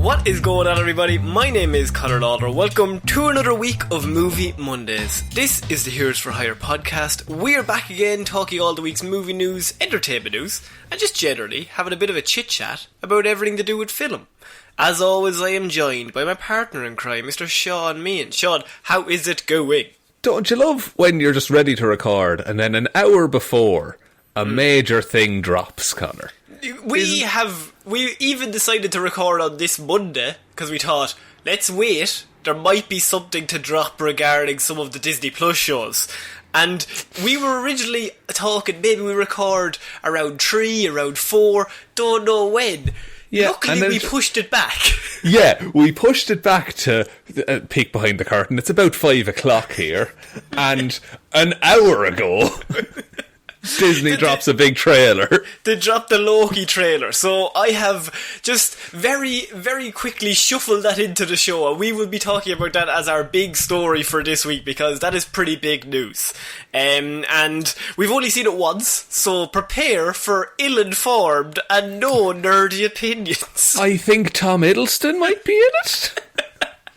What is going on, everybody? My name is Ciara Lawler. Welcome to another week of Movie Mondays. This is the Heroes for Hire podcast. We're back again talking all the week's movie news, entertainment news, and just generally having a bit of a chit-chat about everything to do with film. As always, I am joined by my partner in crime, Mr. Shaun Meehan. Shaun, how is it going? Don't you love when you're just ready to record and then an hour before a major thing drops, Connor? We even decided to record on this Monday because we thought, let's wait, there might be something to drop regarding some of the Disney Plus shows. And we were originally talking, maybe we record around 3, around 4, don't know when. Yeah, luckily we pushed it back. Yeah, we pushed it back to peek behind the curtain. It's about 5 o'clock here. And an hour ago, Disney drops a big trailer. They dropped the Loki trailer. So I have just very, very quickly shuffled that into the show. And we will be talking about that as our big story for this week, because that is pretty big news. And we've only seen it once, so prepare for ill-informed and no nerdy opinions. I think Tom Hiddleston might be in it.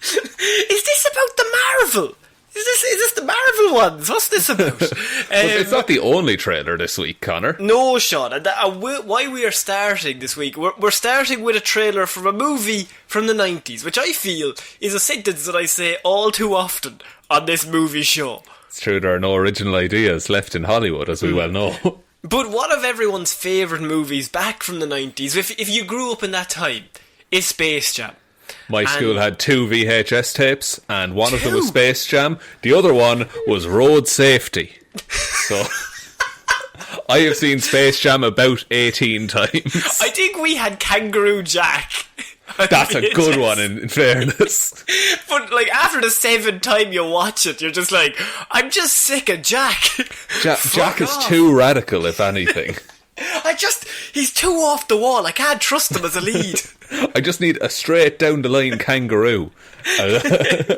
Is this about the Marvel? Is this the Marvel ones? What's this about? It's not the only trailer this week, Connor. No, Shaun. And why we are starting this week, we're starting with a trailer from a movie from the 90s, which I feel is a sentence that I say all too often on this movie show. It's true, there are no original ideas left in Hollywood, as we well know. But one of everyone's favourite movies back from the 90s, if you grew up in that time, is Space Jam. My school had 2 VHS tapes, and one of them was Space Jam. The other one was Road Safety. So I have seen Space Jam about 18 times. I think we had Kangaroo Jack. That's a good one, in fairness. But, like, after the 7th time you watch it, you're just like, I'm just sick of Jack. Jack is too radical, if anything. He's too off the wall. I can't trust him as a lead. I just need a straight down the line kangaroo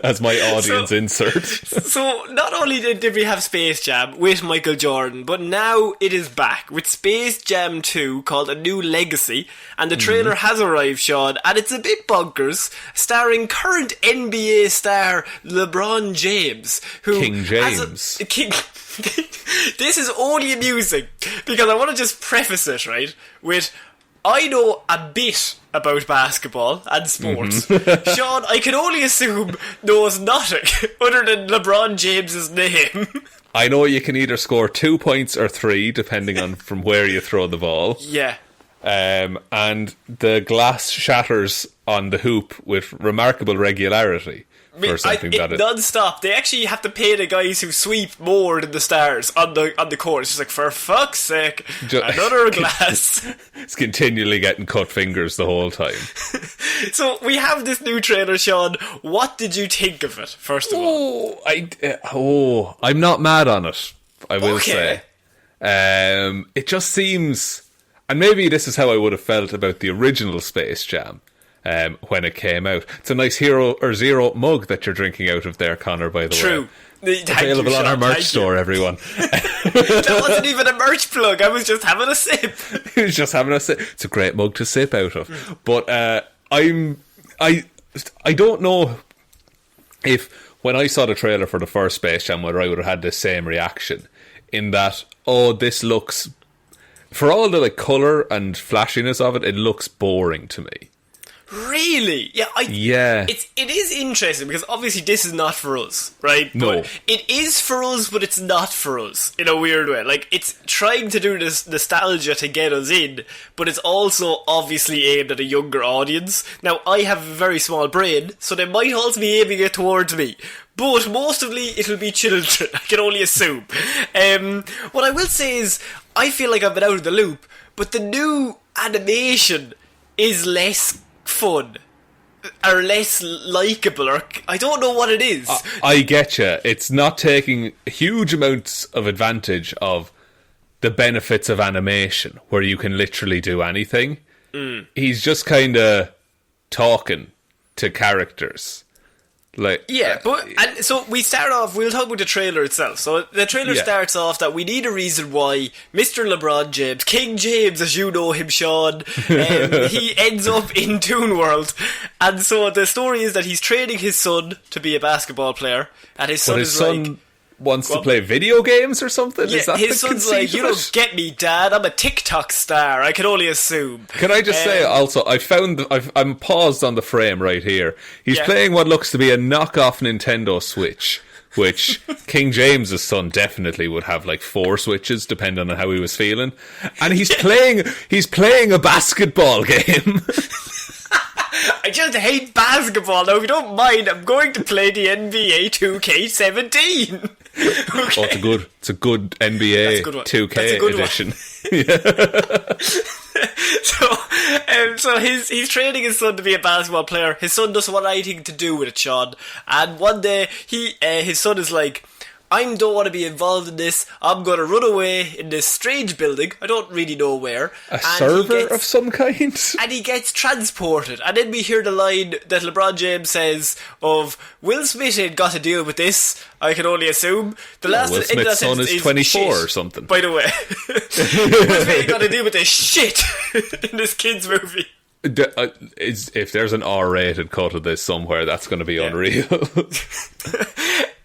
as my audience insert. So not only did we have Space Jam with Michael Jordan, but now it is back with Space Jam 2 called A New Legacy, and the trailer has arrived, Shaun, and it's a bit bonkers, starring current NBA star LeBron James, who King James. This is only amusing because I want to just preface it, right, with I know a bit about basketball and sports. Shaun, I can only assume, knows nothing other than LeBron James's name. I know you can either score 2 points or 3, depending on from where you throw the ball. Yeah. And the glass shatters on the hoop with remarkable regularity. Non-stop. They actually have to pay the guys who sweep more than the stars on the court. It's just like, for fuck's sake, another glass. It's continually getting cut fingers the whole time. So we have this new trailer, Shaun. What did you think of it, first of all? I'm not mad on it, I will say. It just seems, and maybe this is how I would have felt about the original Space Jam. When it came out. It's a nice Hero or Zero mug that you're drinking out of there, Connor, by the way. True. Available on our merch store, everyone. That wasn't even a merch plug. I was just having a sip. It's a great mug to sip out of. But I don't know if when I saw the trailer for the first Space Jam whether I would have had the same reaction in that, this looks, for all the colour and flashiness of it, it looks boring to me. Really? Yeah. It is interesting because obviously this is not for us, right? No. But it is for us, but it's not for us in a weird way. Like, it's trying to do this nostalgia to get us in, but it's also obviously aimed at a younger audience. Now, I have a very small brain, so they might also be aiming it towards me. But mostly it'll be children, I can only assume. What I will say is, I feel like I've been out of the loop, but the new animation is less fun or less likeable, or I don't know what it is. I get you. It's not taking huge amounts of advantage of the benefits of animation where you can literally do anything. He's just kind of talking to characters Like, yeah, and so we start off, we'll talk about the trailer itself. So the trailer starts off that we need a reason why Mr. LeBron James, King James as you know him, Shaun, he ends up in Toon World. And so the story is that he's training his son to be a basketball player, and his son wants to play video games or something? Yeah, is that his son's like, you don't get me, Dad. I'm a TikTok star. I can only assume. Can I just say also, I'm paused on the frame right here. He's playing what looks to be a knockoff Nintendo Switch, which King James's son definitely would have like 4 Switches, depending on how he was feeling. And he's playing a basketball game. I just hate basketball. Now, if you don't mind, I'm going to play the NBA 2K17. Okay. Oh, it's a good NBA 2K edition. So he's training his son to be a basketball player. His son doesn't want anything to do with it, Shaun. And one day, his son is like, I don't want to be involved in this. I'm going to run away in this strange building. I don't really know where. A server of some kind? And he gets transported. And then we hear the line that LeBron James says of, Will Smith ain't got to deal with this, I can only assume. Will Smith's son is 24 or something. By the way. Will Smith ain't got to deal with this shit in this kid's movie. If there's an R-rated cut of this somewhere, that's going to be unreal.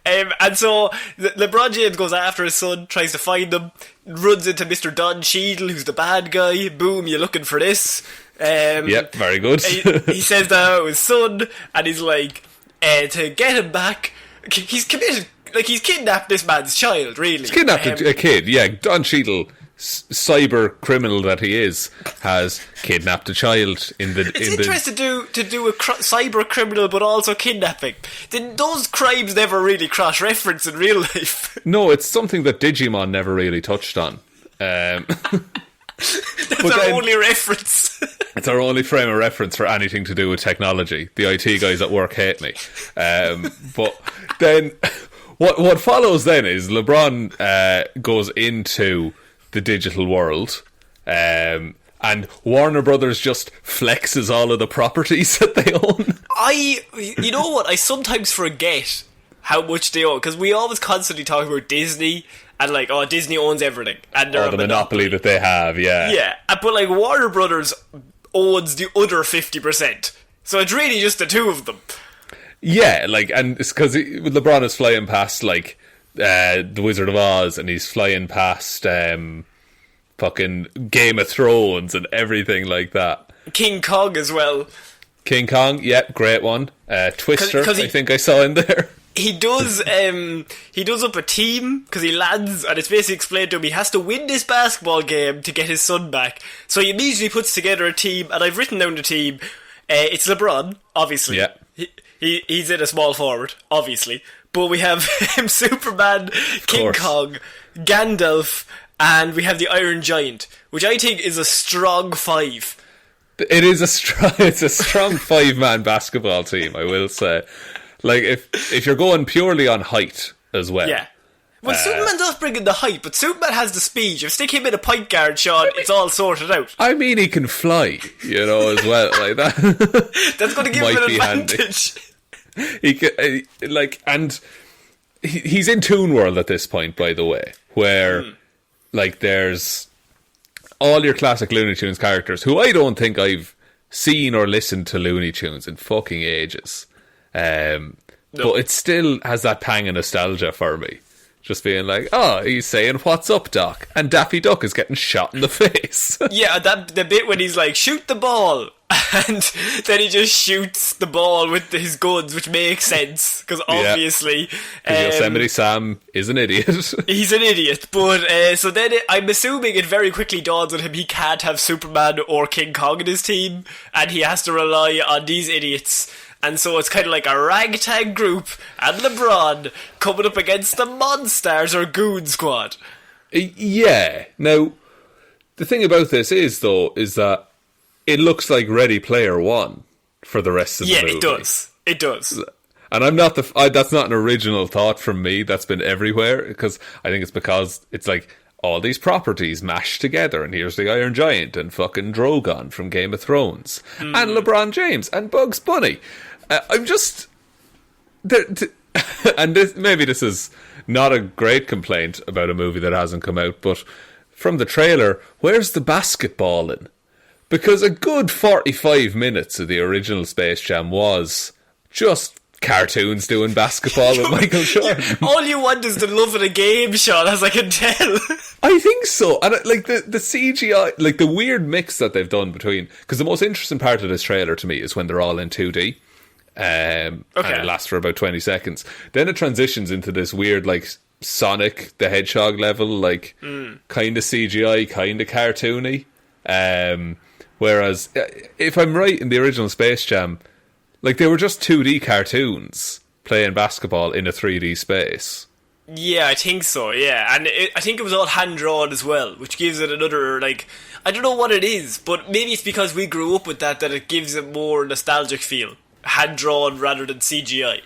And so LeBron James goes after his son, tries to find him, runs into Mr. Don Cheadle, who's the bad guy. Boom, you looking for this? Yep, very good. He says that to his son, and he's like, to get him back, he's committed, like he's kidnapped this man's child, really. He's kidnapped a kid, yeah. Don Cheadle, cyber criminal that he is, has kidnapped a child It's interesting to do a cyber criminal but also kidnapping. Those crimes never really cross reference in real life. No, it's something that Digimon never really touched on. That's our only reference. It's our only frame of reference for anything to do with technology. The IT guys at work hate me. But then what follows then is LeBron goes into the digital world, and Warner Brothers just flexes all of the properties that they own. You know what? I sometimes forget how much they own, because we always constantly talk about Disney and like, oh, Disney owns everything, and they're the monopoly that they have, yeah. But like Warner Brothers owns the other 50%, so it's really just the two of them. Yeah, like, and it's because LeBron is flying past like the Wizard of Oz, and he's flying past fucking Game of Thrones and everything like that. King Kong as well. King Kong, yep, great one. Twister, I think I saw in there. He does up a team because he lands, and it's basically explained to him he has to win this basketball game to get his son back. So he immediately puts together a team, and I've written down the team. It's LeBron, obviously. Yeah. He's in a small forward, obviously. But we have Superman, King Kong, Gandalf, and we have the Iron Giant, which I think is a strong 5. It's a strong 5-man basketball team, I will say. Like, if you're going purely on height as well. Yeah. Well, Superman does bring in the height, but Superman has the speed. You stick him in a point guard, Shaun, it's all sorted out. I mean, he can fly, as well, like that. That's going to give him an advantage. He can, and he's in Toon World at this point, by the way, where like there's all your classic Looney Tunes characters who I don't think I've seen or listened to Looney Tunes in fucking ages. But it still has that pang of nostalgia for me. Just being like, oh, he's saying, what's up, Doc? And Daffy Duck is getting shot in the face. Yeah, the bit when he's like, shoot the ball. And then he just shoots the ball with his guns, which makes sense, because obviously... Yosemite Sam is an idiot. He's an idiot, but so then I'm assuming it very quickly dawns on him he can't have Superman or King Kong in his team, and he has to rely on these idiots. And so it's kind of like a ragtag group, and LeBron coming up against the Monsters or Goon Squad. Yeah. Now, the thing about this is that it looks like Ready Player One for the rest of the movie. Yeah, it does. And I'm not that's not an original thought from me. That's been everywhere, because I think it's because it's like all these properties mashed together, and here's the Iron Giant and fucking Drogon from Game of Thrones and LeBron James and Bugs Bunny. I'm just and maybe this is not a great complaint about a movie that hasn't come out, but from the trailer, where's the basketballing? Because a good 45 minutes of the original Space Jam was just cartoons doing basketball with Michael Jordan. All you want is the love of the game, Shaun, as I can tell. I think so. And like the CGI, like the weird mix that they've done between, because the most interesting part of this trailer to me is when they're all in 2D. And it lasts for about 20 seconds. Then it transitions into this weird, like, Sonic the Hedgehog level, like, kind of CGI, kind of cartoony. Whereas, if I'm right in the original Space Jam, like, they were just 2D cartoons playing basketball in a 3D space. Yeah, I think so, yeah. And I think it was all hand-drawn as well, which gives it another, like... I don't know what it is, but maybe it's because we grew up with that it gives it more nostalgic feel. Hand-drawn rather than CGI.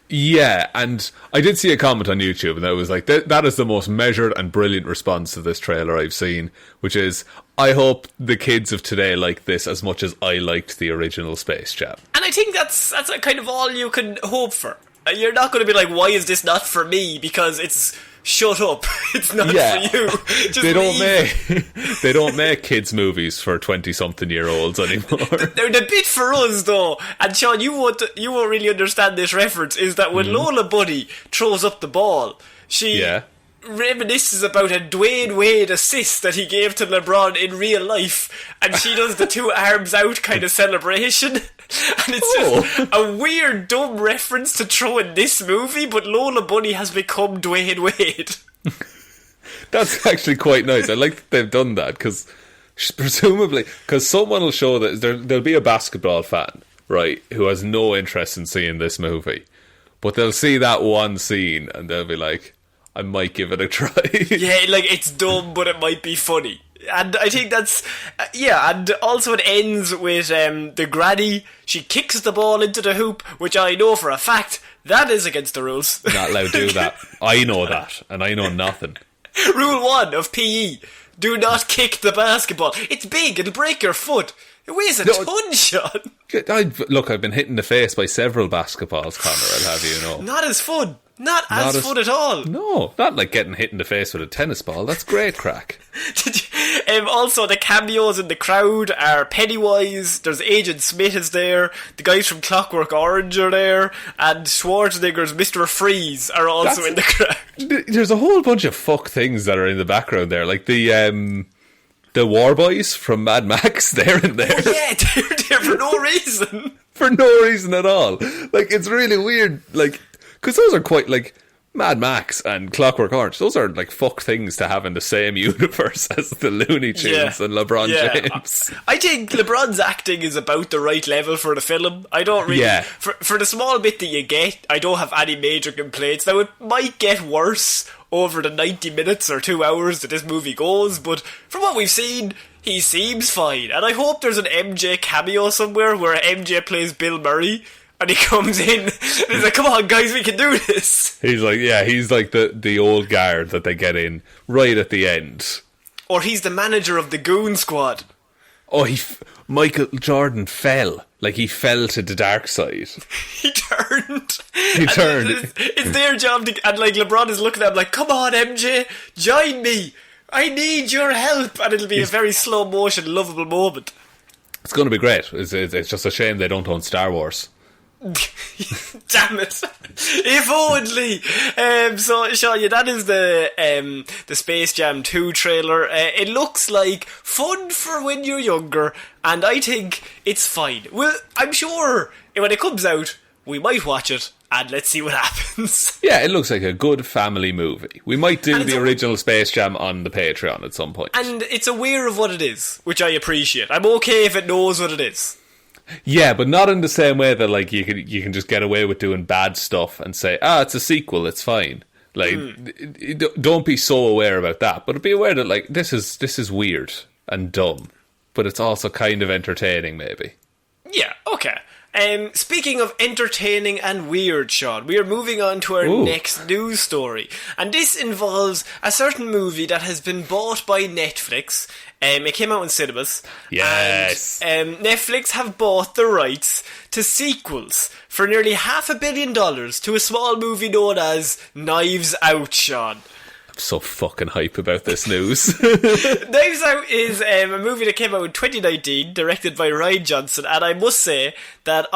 Yeah, and I did see a comment on YouTube, and I was like, that is the most measured and brilliant response to this trailer I've seen, which is, I hope the kids of today like this as much as I liked the original Space Jam. And I think that's kind of all you can hope for. You're not going to be like, why is this not for me? Because it's... Shut up. It's not for you. Just they don't make kids movies for 20-something-year-olds anymore. The bit for us, though, and Shaun, you won't really understand this reference, is that when Lola Bunny throws up the ball, she reminisces about a Dwayne Wade assist that he gave to LeBron in real life, and she does the two arms out kind of celebration. And it's just a weird, dumb reference to throw in this movie, but Lola Bunny has become Dwayne Wade. That's actually quite nice. I like that they've done that, because presumably, because someone will show that there'll be a basketball fan, right, who has no interest in seeing this movie, but they'll see that one scene and they'll be like, I might give it a try. Yeah, like, it's dumb, but it might be funny. And I think that's... and also it ends with the granny. She kicks the ball into the hoop, which I know for a fact, that is against the rules. Not allowed to do that. I know that, and I know nothing. Rule 1 of PE. Do not kick the basketball. It's big, it'll break your foot. It weighs a ton, Shaun. Look, I've been hit in the face by several basketballs, Connor, I'll have you know. Not as fun. Not as fun at all. No, not like getting hit in the face with a tennis ball. That's great crack. Also, the cameos in the crowd are Pennywise, there's Agent Smith is there, the guys from Clockwork Orange are there, and Schwarzenegger's Mr. Freeze are also in the crowd. There's a whole bunch of fuck things that are in the background there, like the War Boys from Mad Max, they're in there. Oh yeah, they're for no reason. For no reason at all. Like, it's really weird, like... Because those are quite, like, Mad Max and Clockwork Orange. Those are, like, fuck things to have in the same universe as the Looney Tunes and LeBron James. I think LeBron's acting is about the right level for the film. I don't really... Yeah. For the small bit that you get, I don't have any major complaints. Now, it might get worse over the 90 minutes or 2 hours that this movie goes, but from what we've seen... He seems fine. And I hope there's an MJ cameo somewhere where MJ plays Bill Murray... And he comes in and he's like, come on guys, we can do this. He's like the old guard that they get in right at the end. Or he's the manager of the Goon Squad. Oh, Michael Jordan fell. Like, he fell to the dark side. He turned. It's their job to... And like, LeBron is looking at him like, come on MJ, join me. I need your help. And it'll be a very slow motion, lovable moment. It's going to be great. It's just a shame they don't own Star Wars. Damn it! If only. So, Shaun, that is the Space Jam 2 trailer. It looks like fun for when you're younger, and I think it's fine. Well, I'm sure when it comes out, we might watch it, and let's see what happens. Yeah, it looks like a good family movie. We might do the original Space Jam on the Patreon at some point. And it's aware of what it is, which I appreciate. I'm okay if it knows what it is. Yeah, but not in the same way that, like, you can just get away with doing bad stuff and say, it's a sequel, it's fine. Like, don't be so aware about that, but be aware that, like, this is weird and dumb, but it's also kind of entertaining, maybe. Yeah, okay. Speaking of entertaining and weird, Shaun, we are moving on to our next news story. And this involves a certain movie that has been bought by Netflix. It came out in cinemas. Yes. And Netflix have bought the rights to sequels for nearly $500 million to a small movie known as Knives Out, Shaun. So fucking hype about this news. Knives Out is a movie that came out in 2019, directed by Rian Johnson, and I must say that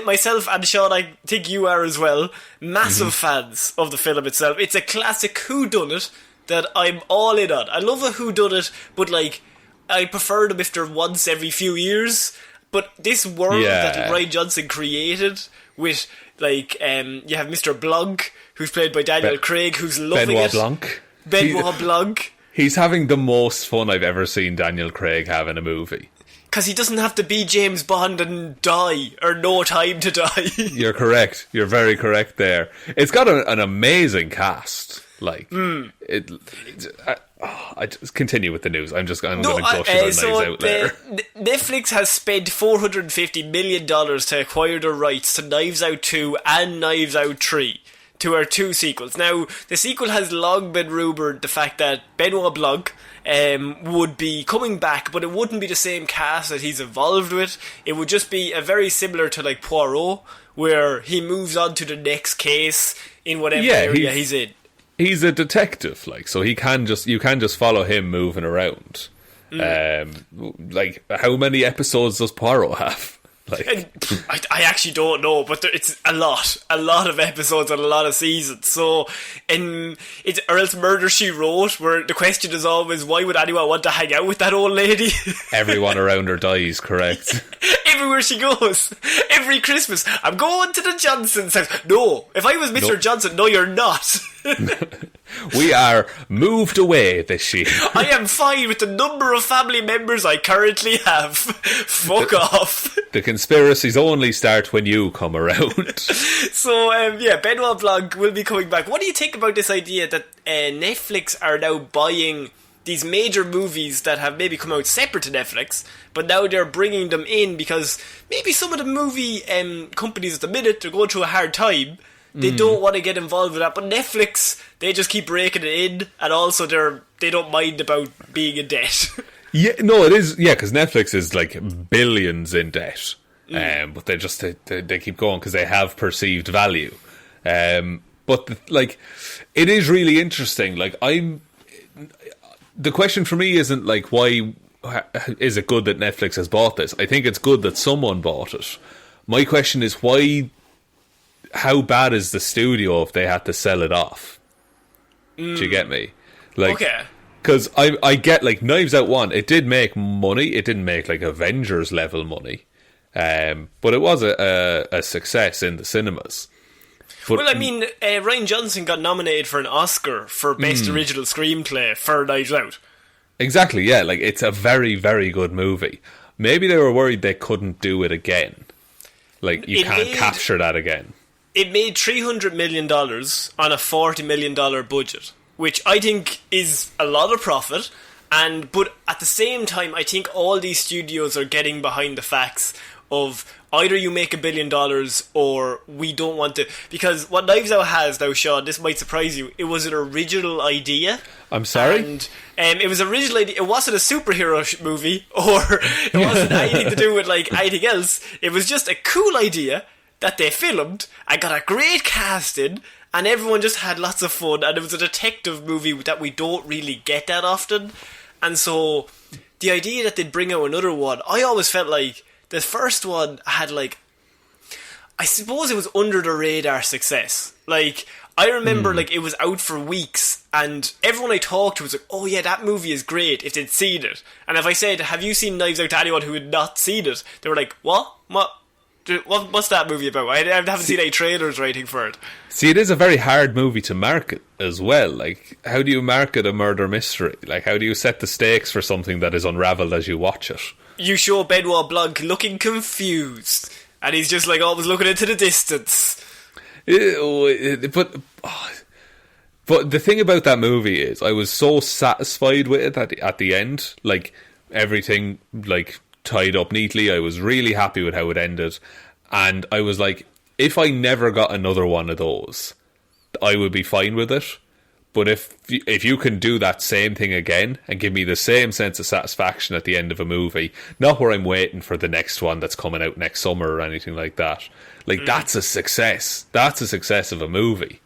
myself and Shaun, I think you are as well, massive fans of the film itself. It's a classic whodunit that I'm all in on. I love a whodunit, but like, I prefer them if they're once every few years. But this world that Rian Johnson created with, like, you have Mr. Blanc, who's played by Daniel Craig, who's loving Benoit it. Blanc. Benoit Blanc. He's having the most fun I've ever seen Daniel Craig have in a movie. Because he doesn't have to be James Bond and die, or no time to die. You're correct. You're very correct there. It's got an amazing cast. Like, I just continue with the news. I'm going to gush about Knives Out later. Netflix has spent $450 million to acquire the rights to Knives Out 2 and Knives Out 3, to our two sequels. Now, the sequel has long been rumoured the fact that Benoit Blanc would be coming back, but it wouldn't be the same cast that he's involved with. It would just be a very similar to like Poirot, where he moves on to the next case in whatever area he's in. He's a detective, like, so you can just follow him moving around. Like, how many episodes does Poirot have? Like, I actually don't know, but it's a lot of episodes and a lot of seasons. So, or else Murder, She Wrote, where the question is always, why would anyone want to hang out with that old lady? Everyone around her dies, correct? Everywhere she goes, every Christmas, I'm going to the Johnson's house. No, if I was Mr. Johnson, no, you're not. We are moved away this year. I am fine with the number of family members I currently have. Fuck off. The conspiracies only start when you come around. So, Benoit Blanc will be coming back. What do you think about this idea that Netflix are now buying these major movies that have maybe come out separate to Netflix, but now they're bringing them in because maybe some of the movie companies at the minute are going through a hard time. They don't want to get involved with that, but Netflix, they just keep breaking it in, and also they don't mind about being in debt. Yeah, no, it is. Yeah, because Netflix is like billions in debt, but they keep going because they have perceived value. But it is really interesting. Like, the question for me isn't like, why is it good that Netflix has bought this? I think it's good that someone bought it. My question is, how bad is the studio if they had to sell it off? Do you get me? Like, okay. Because I get, like, Knives Out 1, it did make money. It didn't make, like, Avengers level money. But it was a success in the cinemas. But, well, I mean, Rian Johnson got nominated for an Oscar for Best Original Screenplay for Knives Out. Exactly, yeah. Like, it's a very, very good movie. Maybe they were worried they couldn't do it again. Like, you can't capture that again. It made $300 million on a $40 million budget, which I think is a lot of profit. But at the same time, I think all these studios are getting behind the facts of either you make $1 billion or we don't want to. Because what Knives Out has now, Shaun, this might surprise you, it was an original idea. I'm sorry? And it was an original idea. It wasn't a superhero movie, or it wasn't anything to do with like anything else. It was just a cool idea that they filmed and got a great cast in, and everyone just had lots of fun, and it was a detective movie that we don't really get that often. And so the idea that they'd bring out another one, I always felt like the first one had, like, I suppose it was under the radar success. Like, I remember like it was out for weeks, and everyone I talked to was like, oh yeah, that movie is great, if they'd seen it. And if I said, have you seen Knives Out, to anyone who had not seen it, they were like, what's that movie about? I haven't seen any trailers or anything for it. See, it is a very hard movie to market as well. Like, how do you market a murder mystery? Like, how do you set the stakes for something that is unravelled as you watch it? You show Benoit Blanc looking confused, and he's just like always looking into the distance. But the thing about that movie is, I was so satisfied with it at the end. Like, everything, like, tied up neatly. I was really happy with how it ended. And I was like, if I never got another one of those, I would be fine with it. But if you can do that same thing again and give me the same sense of satisfaction at the end of a movie, not where I'm waiting for the next one that's coming out next summer or anything like that, like that's a success. That's a success of a movie.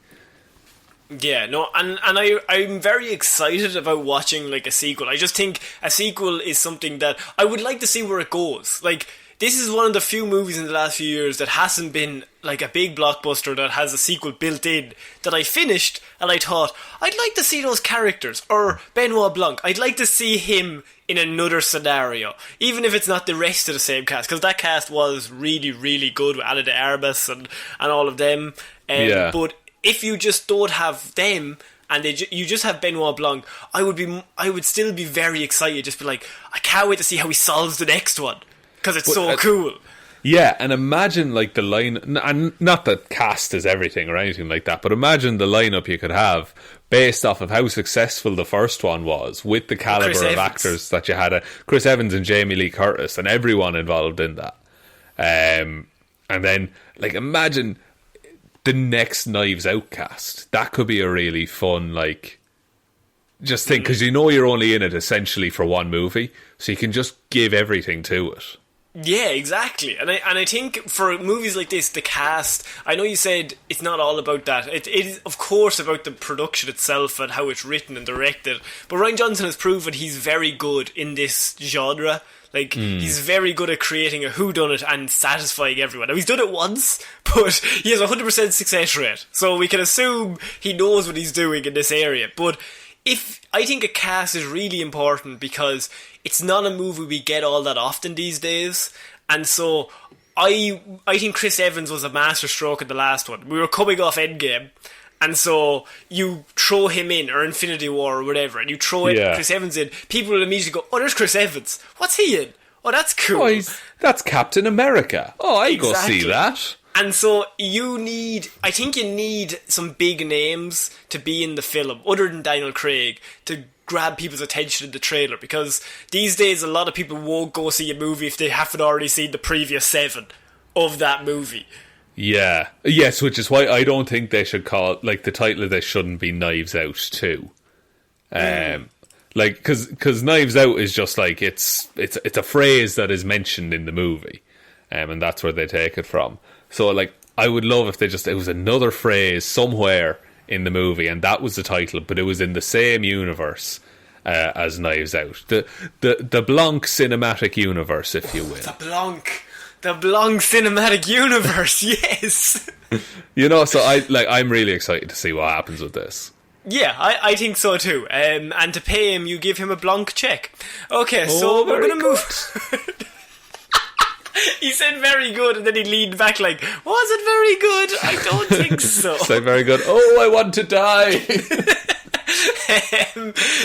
Yeah, no, and I'm very excited about watching like a sequel. I just think a sequel is something that I would like to see where it goes. Like, this is one of the few movies in the last few years that hasn't been like a big blockbuster that has a sequel built in, that I finished and I thought, I'd like to see those characters, or Benoit Blanc, I'd like to see him in another scenario, even if it's not the rest of the same cast, because that cast was really, really good with Ana de Armas and all of them. But if you just don't have them, and you just have Benoit Blanc, I would still be very excited, just be like, I can't wait to see how he solves the next one. Because it's so cool. Yeah, and imagine like the line, and not that cast is everything or anything like that, but imagine the lineup you could have based off of how successful the first one was, with the caliber of actors that you had, Chris Evans and Jamie Lee Curtis and everyone involved in that. And then, like, imagine the next Knives Out cast. That could be a really fun, like, just think, because you know you're only in it essentially for one movie, so you can just give everything to it. Yeah, exactly. And I think for movies like this, the cast, I know you said it's not all about that. It is, of course, about the production itself and how it's written and directed. But Rian Johnson has proven he's very good in this genre. Like, he's very good at creating a whodunit and satisfying everyone. Now, he's done it once, but he has a 100% success rate. So we can assume he knows what he's doing in this area. But I think a cast is really important, because it's not a movie we get all that often these days, and so I think Chris Evans was a masterstroke in the last one. We were coming off Endgame, and so you throw him in, or Infinity War or whatever, and you throw Chris Evans in, people will immediately go, oh, there's Chris Evans, what's he in? Oh, that's cool. Oh, that's Captain America. Oh, I go see that. And so I think you need some big names to be in the film, other than Daniel Craig, to grab people's attention in the trailer, because these days a lot of people won't go see a movie if they haven't already seen the previous 7 of that movie. Yeah. Yes, which is why I don't think they should call it, like, the title of this shouldn't be Knives Out 2. Like, because Knives Out is just like, it's a phrase that is mentioned in the movie, and that's where they take it from. So, like, I would love if it was another phrase somewhere in the movie, and that was the title, but it was in the same universe as Knives Out. The Blanc cinematic universe, if you will. The Blanc cinematic universe, yes! You know, so I'm really excited to see what happens with this. Yeah, I think so too. And to pay him, you give him a Blanc check. Okay, so we're going to move... He said very good, and then he leaned back like, was it very good? I don't think so. Say very good. Oh, I want to die.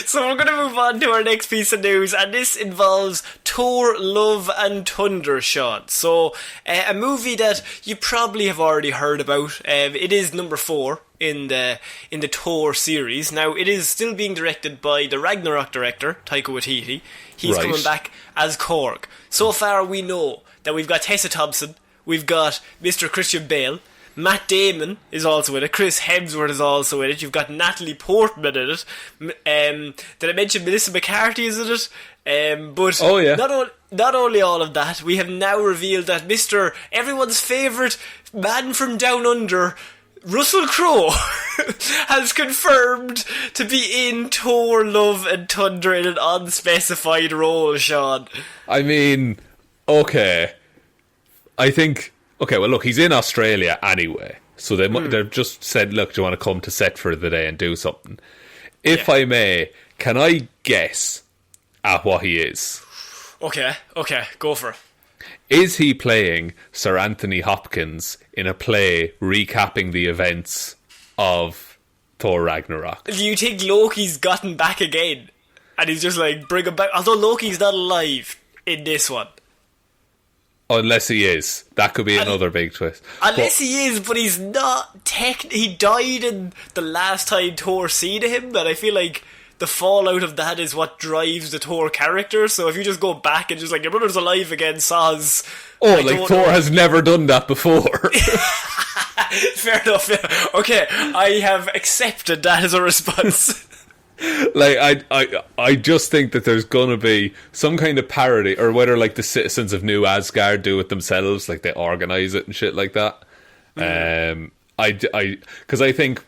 So we're going to move on to our next piece of news, and this involves Thor: Love and Thunder, Shaun. So a movie that you probably have already heard about. It is number 4 in the Thor series. Now, it is still being directed by the Ragnarok director, Taika Waititi. He's coming back as Korg. So far, we know that we've got Tessa Thompson, we've got Mr. Christian Bale, Matt Damon is also in it, Chris Hemsworth is also in it, you've got Natalie Portman in it, did I mention Melissa McCarthy is in it? But not only all of that, we have now revealed that Mr. Everyone's favourite man from Down Under, Russell Crowe, has confirmed to be in Thor: Love and Thunder in an unspecified role, Shaun. I mean, okay. I think... Okay, well, look, he's in Australia anyway. So they've just said, look, do you want to come to set for the day and do something? If I may, can I guess at what he is? Okay, go for it. Is he playing Sir Anthony Hopkins in a play recapping the events of Thor Ragnarok? Do you think Loki's gotten back again? And he's just like, bring him back? Although Loki's not alive in this one. Unless he is. That could be another big twist. Unless he is, but he's not he died in the last time Thor seen him, and I feel like the fallout of that is what drives the Thor character. So if you just go back and just like, your brother's alive again, soz. Oh, like Thor has never done that before. Fair enough, yeah. Okay, I have accepted that as a response. Like, I just think that there's gonna be some kind of parody, or whether like the citizens of New Asgard do it themselves, like they organise it and shit like that. Because I think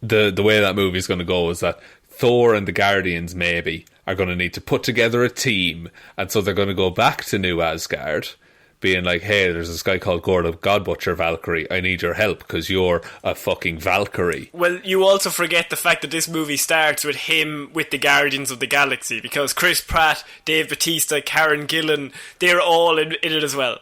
the way that movie's going to go is that Thor and the Guardians maybe are going to need to put together a team, and so they're going to go back to New Asgard, being like, hey, there's this guy called God Butcher Valkyrie, I need your help because you're a fucking Valkyrie. Well, you also forget the fact that this movie starts with him with the Guardians of the Galaxy, because Chris Pratt, Dave Bautista, Karen Gillan, they're all in it as well.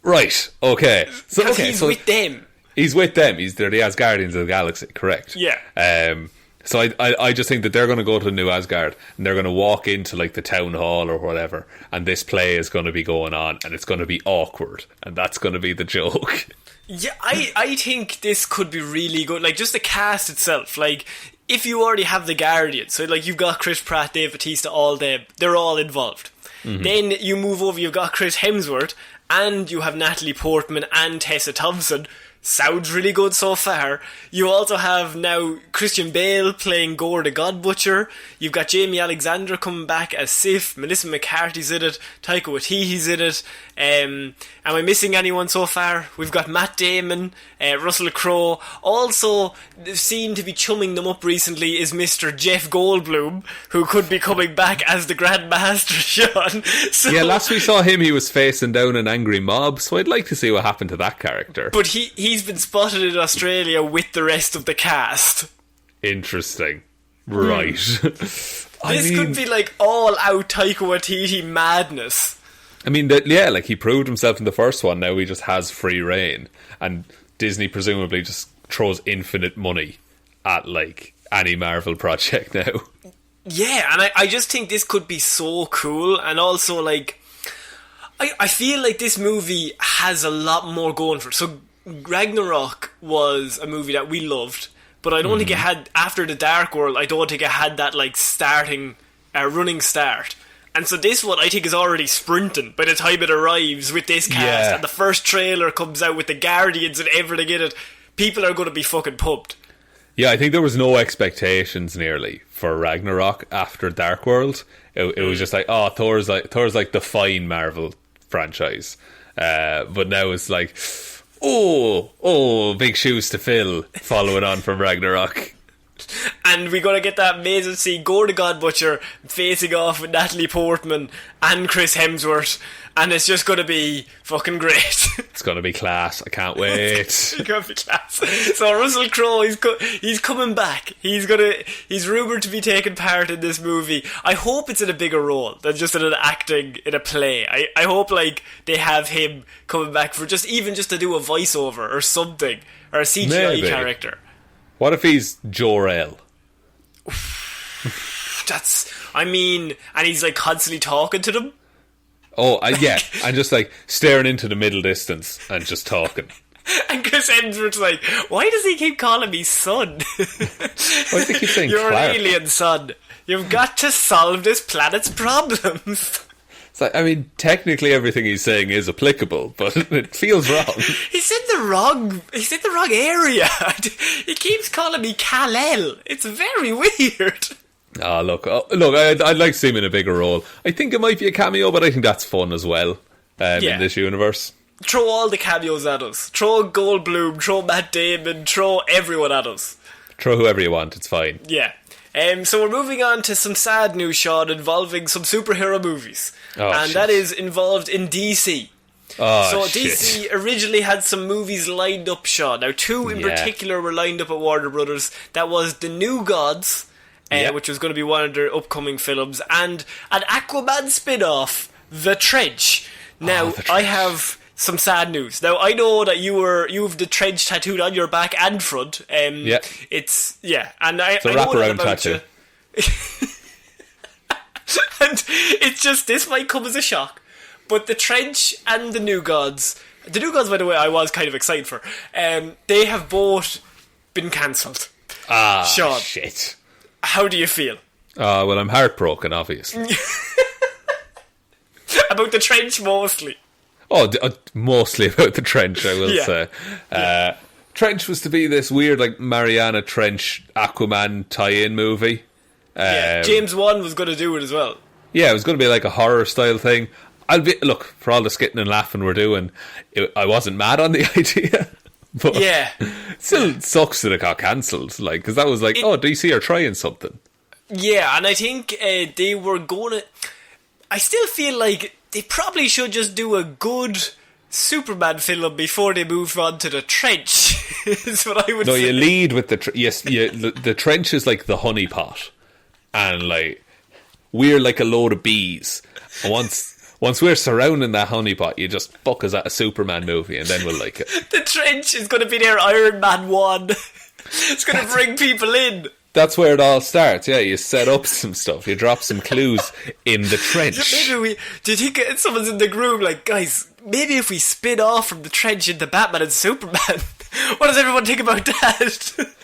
Right, okay. So he's with them. He's with them. They're the Asgardians of the Galaxy, correct? Yeah. So I just think that they're going to go to New Asgard and they're going to walk into like the town hall or whatever, and this play is going to be going on and it's going to be awkward, and that's going to be the joke. Yeah, I think this could be really good. Like, just the cast itself. Like, if you already have the Guardians, so like you've got Chris Pratt, Dave Bautista, all them, they're all involved. Mm-hmm. Then you move over, you've got Chris Hemsworth, and you have Natalie Portman and Tessa Thompson. Sounds really good so far. You also have now Christian Bale playing Gore the God Butcher. You've got Jamie Alexander coming back as Sif. Melissa McCarthy's in it. Taika Waititi's in it. Am I missing anyone so far? We've got Matt Damon, Russell Crowe. Also, seen to be chumming them up recently is Mr. Jeff Goldblum, who could be coming back as the Grand Master, Shaun. So, yeah, last we saw him, he was facing down an angry mob, so I'd like to see what happened to that character. But he's been spotted in Australia with the rest of the cast. Interesting. Right. This could be like all out Taika Waititi madness. I mean, like he proved himself in the first one. Now he just has free reign, and Disney presumably just throws infinite money at like any Marvel project now. Yeah, and I just think this could be so cool, and also like I feel like this movie has a lot more going for it. So Ragnarok was a movie that we loved, but I don't think it had, after the Dark World, I don't think it had that like running start. And so this one, I think, is already sprinting by the time it arrives with this cast, and the first trailer comes out with the Guardians and everything in it. People are going to be fucking pumped. Yeah, I think there was no expectations nearly for Ragnarok after Dark World. It was just like, oh, Thor's like the fine Marvel franchise, but now it's like, oh, big shoes to fill, following on from Ragnarok. And we're going to get that amazing scene, Gore the God Butcher facing off with Natalie Portman and Chris Hemsworth, and it's just going to be fucking great. It's going to be class. I can't wait. It's going to be class. So Russell Crowe, he's coming back. He's rumoured to be taking part in this movie. I hope it's in a bigger role than just in an acting in a play. I hope like they have him coming back for just to do a voiceover or something, or a CGI character. What if he's Jor-El? And he's like constantly talking to them. Oh, yeah, and just like staring into the middle distance and just talking. And Chris Hemsworth's like, why does he keep calling me son? Why does he keep saying You're Clarke? an alien, son. You've got to solve this planet's problems. It's like, I mean, technically everything he's saying is applicable, but it feels wrong. He's in the wrong area. He keeps calling me Kal-El. It's very weird. Oh, look, I'd like to see him in a bigger role. I think it might be a cameo, but I think that's fun as well in this universe. Throw all the cameos at us. Throw Goldblum, throw Matt Damon, throw everyone at us. Throw whoever you want, it's fine. Yeah. So we're moving on to some sad news, Shaun, involving some superhero movies. That is involved in DC. DC originally had some movies lined up, Shaun. Now, two in particular were lined up at Warner Brothers. That was The New Gods, which was going to be one of their upcoming films, and an Aquaman spin-off, The Trench. Now, I have some sad news. Now, I know that you've the Trench tattooed on your back and front. And I it's a wraparound tattoo. And it's just, this might come as a shock, but The Trench and The New Gods, by the way, I was kind of excited for, they have both been cancelled. Shaun, shit. how do you feel? Well, I'm heartbroken, obviously. About the trench, mostly. Mostly about the trench, I will say. Trench was to be this weird, like, Mariana Trench Aquaman tie-in movie. James Wan was going to do it as well. Yeah, it was going to be like a horror-style thing. Look, for all the skitting and laughing we're doing, I wasn't mad on the idea. But it still sucks that it got cancelled. Like, because that was like, DC are trying something. Yeah, and I think they were going to... I still feel like they probably should just do a good Superman film before they move on to the trench. Is what I would say. No, you lead with the the trench is like the honeypot, and like we're like a load of bees. And once we're surrounding that honeypot, you just fuck us at a Superman movie, and then we'll like it. The trench is going to be their Iron Man 1. It's going to bring people in. That's where it all starts. Yeah, you set up some stuff, you drop some clues in the trench. Maybe do you think someone's in the group like, guys, maybe if we spin off from the trench into Batman and Superman, what does everyone think about that?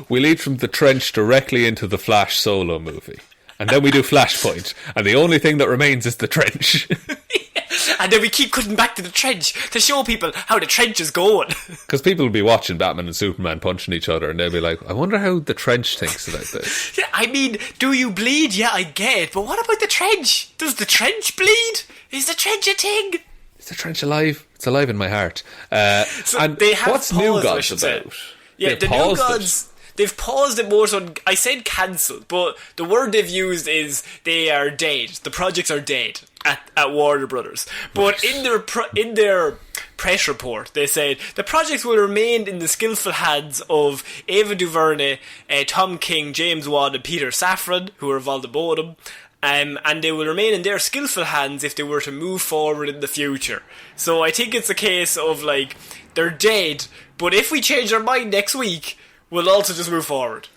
We lead from the trench directly into the Flash solo movie, and then we do Flashpoint, and the only thing that remains is the trench. And then we keep cutting back to the trench to show people how the trench is going. Because people will be watching Batman and Superman punching each other, and they'll be like, I wonder how the trench thinks about this. Yeah, I mean, do you bleed? Yeah, I get it. But what about the trench? Does the trench bleed? Is the trench a thing? Is the trench alive? It's alive in my heart. So and they have what's paused, New Gods about? Say. Yeah, the New Gods... They've paused it more so... I said cancelled, but the word they've used is they are dead. The projects are dead at Warner Brothers. But in their press report, they said the projects will remain in the skillful hands of Ava DuVernay, Tom King, James Wan and Peter Safran, who are involved in both of them. And they will remain in their skillful hands if they were to move forward in the future. So I think it's a case of, like, they're dead, but if we change our mind next week... we'll also just move forward.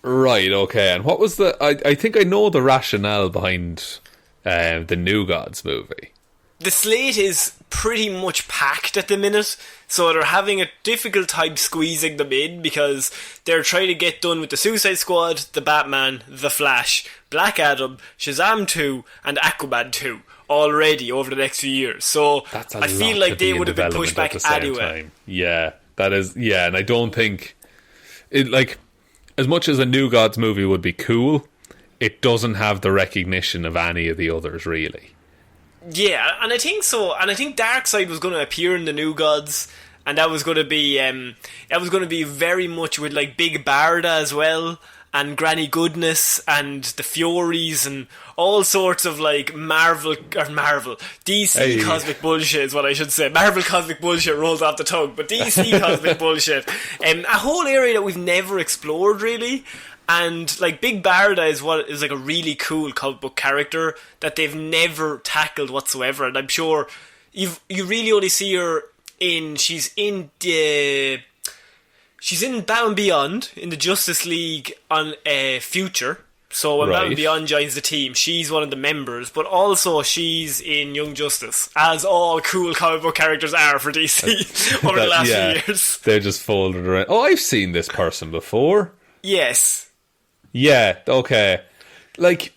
Right, okay. And what was the... I think I know the rationale behind the New Gods movie. The slate is pretty much packed at the minute, so they're having a difficult time squeezing them in because they're trying to get done with the Suicide Squad, the Batman, the Flash, Black Adam, Shazam 2 and Aquaman 2 already over the next few years. So I feel like they would have been pushed back anyway. Yeah, that is... Yeah, and I don't think... It, like, as much as a New Gods movie would be cool, it doesn't have the recognition of any of the others, really. Yeah, and I think so. And I think Darkseid was going to appear in the New Gods, and that was going to be very much with like Big Barda as well, and Granny Goodness, and the Furies, and all sorts of like DC cosmic bullshit is what I should say. Marvel cosmic bullshit rolls off the tongue, but DC cosmic bullshit. A whole area that we've never explored really. And like Big Barda is like a really cool comic book character that they've never tackled whatsoever. And I'm sure you really only see her she's in Batman Beyond in the Justice League on Future. So when Batman Beyond joins the team, she's one of the members, but also she's in Young Justice, as all cool comic book characters are for DC over the last few years. They're just folded around. Oh, I've seen this person before. Yes. Yeah, okay. Like,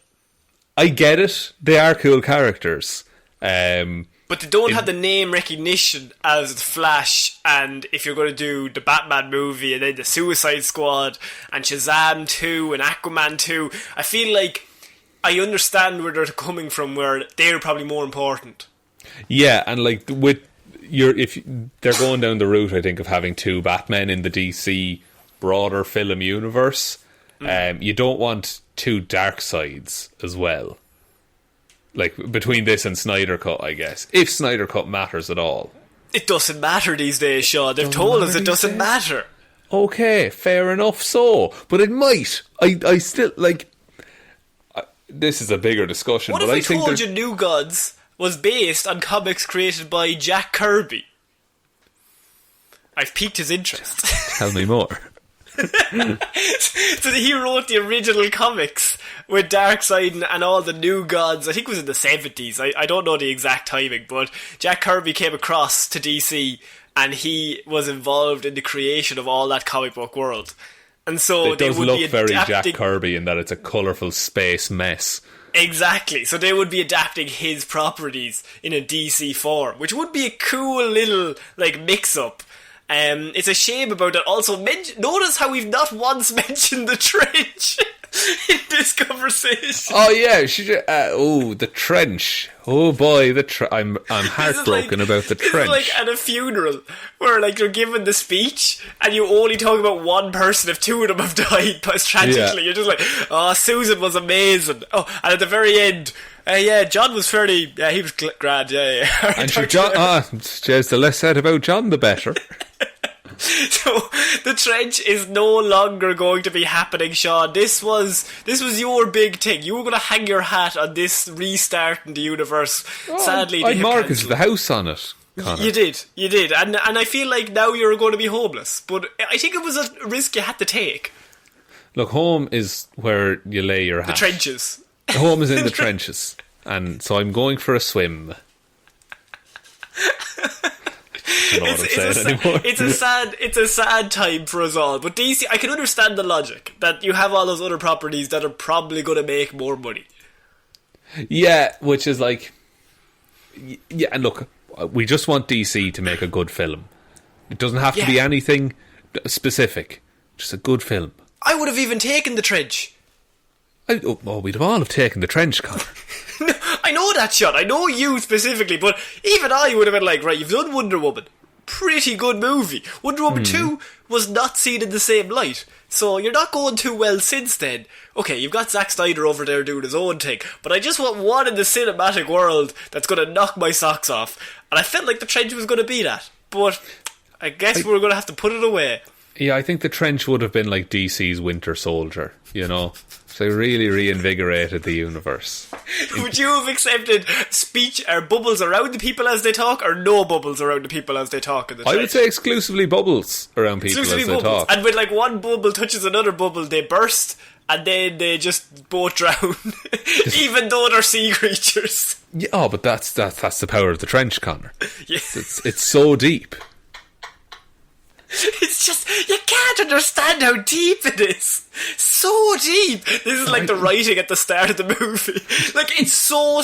I get it. They are cool characters. But they don't have the name recognition as the Flash, and if you're going to do the Batman movie, and then the Suicide Squad, and Shazam 2, and Aquaman 2, I feel like I understand where they're coming from, where they're probably more important. Yeah, and like, if they're going down the route, I think, of having two Batmen in the DC broader film universe, you don't want two Darkseids as well. Like, between this and Snyder Cut, I guess. If Snyder Cut matters at all. It doesn't matter these days, Shaun. They've told us it doesn't matter. Okay, fair enough so. But it might. I still, like... this is a bigger discussion. What if I told you New Gods was based on comics created by Jack Kirby? I've piqued his interest. Tell me more. So he wrote the original comics with Darkseid and all the New Gods. I think it was in the 70s. I don't know the exact timing, but Jack Kirby came across to DC and he was involved in the creation of all that comic book world. And so It does they would look be very adapting... Jack Kirby in that it's a colourful space mess. Exactly. So they would be adapting his properties in a DC form, which would be a cool little, like, mix-up. It's a shame about that. Also, notice how we've not once mentioned the trench in this conversation. Oh yeah, the trench. Oh boy, I'm heartbroken about the trench. It's like at a funeral where like you're given the speech and you only talk about one person if two of them have died, but tragically you're just like, oh, Susan was amazing. Oh, and at the very end, John was fairly, he was grand, yeah. And Jez, the less said about John, the better. So the trench is no longer going to be happening, Shaun. This was your big thing. You were going to hang your hat on this restart in the universe. Sadly, I mortgaged the house on it, Connor. You did, and I feel like now you're going to be homeless. But I think it was a risk you had to take. Look, home is where you lay your hat. The trenches. Home is in the trenches, and so I'm going for a swim. It's a sad time for us all. But DC, I can understand the logic that you have all those other properties that are probably going to make more money. Yeah, which is like, yeah. And look, we just want DC to make a good film. It doesn't have to be anything specific. Just a good film. I would have even taken the trench. We'd have all have taken the trench, Connor. No, I know that, Shaun. I know you specifically, but even I would have been like, right, you've done Wonder Woman. Pretty good movie. Wonder Woman 2 was not seen in the same light, so you're not going too well since then. Okay, you've got Zack Snyder over there doing his own thing, but I just want one in the cinematic world that's going to knock my socks off, and I felt like the trench was going to be that, but I guess we're going to have to put it away. Yeah, I think the trench would have been like DC's Winter Soldier, you know? So they really reinvigorated the universe. Would you have accepted speech or bubbles around the people as they talk, or no bubbles around the people as they talk in the trench? I would say exclusively bubbles around people as they talk. And when like one bubble touches another bubble, they burst, and then they just both drown, even though they're sea creatures. Yeah, but that's the power of the trench, Connor. Yeah. It's so deep. It's just, you can't understand how deep it is. So deep. This is like the writing at the start of the movie. Like, it's so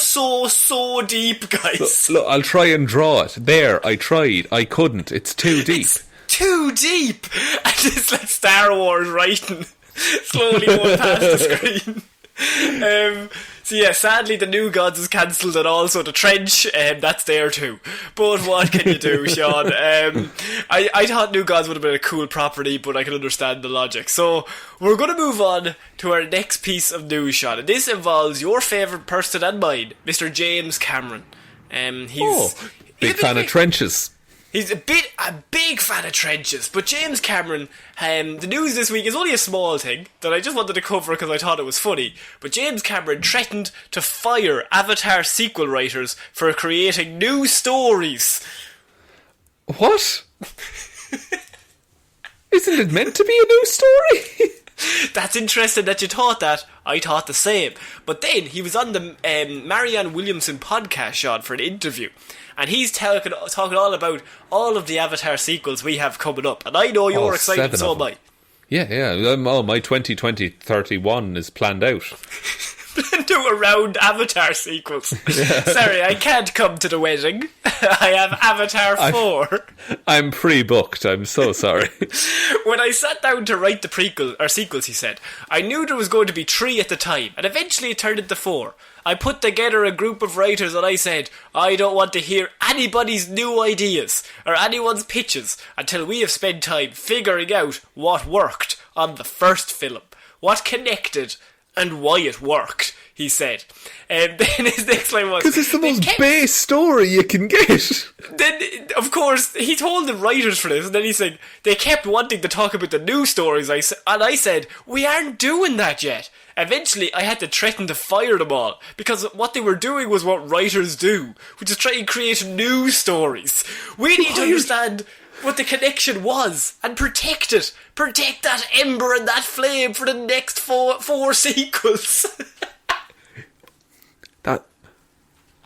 deep, guys. Look, I'll try and draw it. There, I tried. I couldn't. It's too deep. It's too deep. And it's like Star Wars writing slowly going past the screen. So yeah, sadly the New Gods is cancelled, and also the trench, that's there too. But what can you do, Shaun? I thought New Gods would have been a cool property, but I can understand the logic. So we're going to move on to our next piece of news, Shaun, and this involves your favourite person and mine, Mr. James Cameron. He's big fan of trenches. He's a big fan of trenches, but James Cameron, the news this week is only a small thing that I just wanted to cover because I thought it was funny, but James Cameron threatened to fire Avatar sequel writers for creating new stories. What? Isn't it meant to be a new story? That's interesting that you thought that. I thought the same. But then he was on the Marianne Williamson podcast, Shaun, for an interview. And he's talking all about all of the Avatar sequels we have coming up. And I know you're excited, so am I. Yeah. My 2020-31 is planned out. Do around Avatar sequels. Yeah. Sorry, I can't come to the wedding. I have Avatar 4. I'm pre-booked, I'm so sorry. When I sat down to write the sequels, he said, I knew there was going to be 3 at the time, and eventually it turned into 4. I put together a group of writers and I said, I don't want to hear anybody's new ideas or anyone's pitches until we have spent time figuring out what worked on the first film, what connected and why it worked, he said. And then his next line was... Because it's the most base story you can get. Then, of course, he told the writers for this, and then he said, they kept wanting to talk about the new stories, and I said, we aren't doing that yet. Eventually, I had to threaten to fire them all, because what they were doing was what writers do, which is try and create new stories. We need to understand what the connection was and protect it. Protect that ember and that flame for the next four sequels.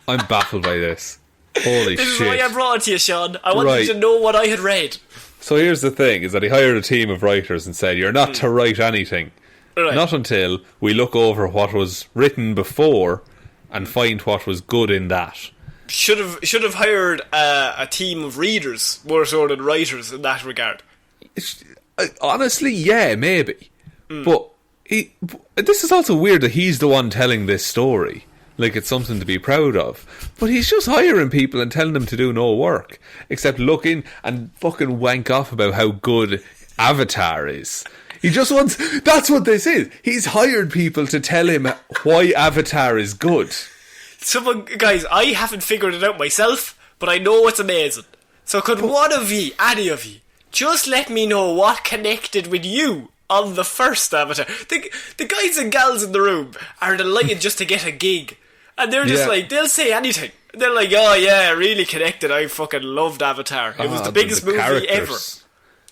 I'm baffled by this. Holy shit. This is why I brought it to you, Shaun. I wanted you to know what I had read. So here's the thing, is that he hired a team of writers and said, you're not to write anything. Right. Not until we look over what was written before and find what was good in that. Should have hired a team of readers more so than writers in that regard. Honestly, yeah, maybe. But this is also weird that he's the one telling this story. Like it's something to be proud of. But he's just hiring people and telling them to do no work. Except look in and fucking wank off about how good Avatar is. He just wants... That's what this is. He's hired people to tell him why Avatar is good. Guys, I haven't figured it out myself, but I know it's amazing. So could one of you, any of you, just let me know what connected with you on the first Avatar? The guys and gals in the room are delighted just to get a gig. And they're just like, they'll say anything. They're like, oh yeah, really connected. I fucking loved Avatar. It was the biggest movie ever.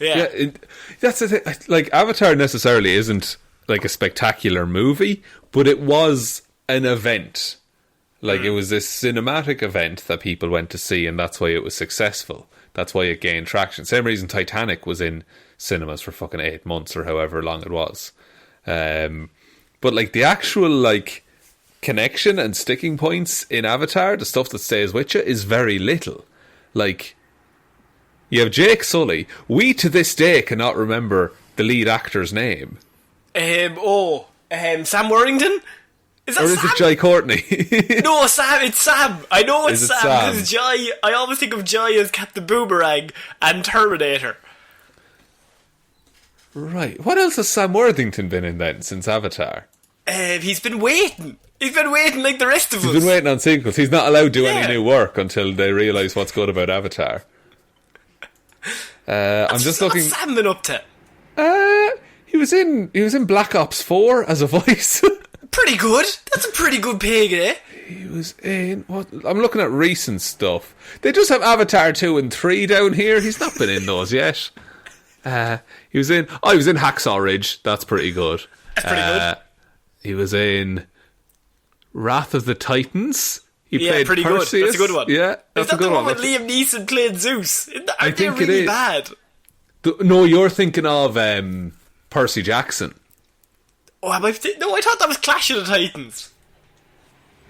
Yeah. That's the thing. Like, Avatar necessarily isn't like a spectacular movie, but it was an event. Like, it was this cinematic event that people went to see, and that's why it was successful. That's why it gained traction. Same reason Titanic was in cinemas for fucking 8 months or however long it was. But, like, the actual, like, connection and sticking points in Avatar, the stuff that stays with you, is very little. Like, you have Jake Sully. We, to this day, cannot remember the lead actor's name. Sam Worthington? Is that or is Sam? it Jai Courtney? No, Sam. It's Sam. I know it's Sam. Because Sam? I always think of Jai as Captain Boomerang and Terminator. Right. What else has Sam Worthington been in then since Avatar? He's been waiting. He's been waiting like the rest of us. He's been waiting on sequels. He's not allowed to do any new work until they realise what's good about Avatar. I'm just looking. What's Sam been up to? He was in Black Ops 4 as a voice. Pretty good. That's a pretty good pig, eh? He was in what? I'm looking at recent stuff. They just have Avatar 2 and 3 down here. He's not been in those yet. He was in Hacksaw Ridge. That's pretty good. That's pretty good. He was in Wrath of the Titans. He played pretty Perseus. good. That's a good one. Yeah, that's is that a good the one one. with Liam Neeson playing Zeus? I think it is. Bad? No, you're thinking of Percy Jackson. Oh, I thought that was Clash of the Titans.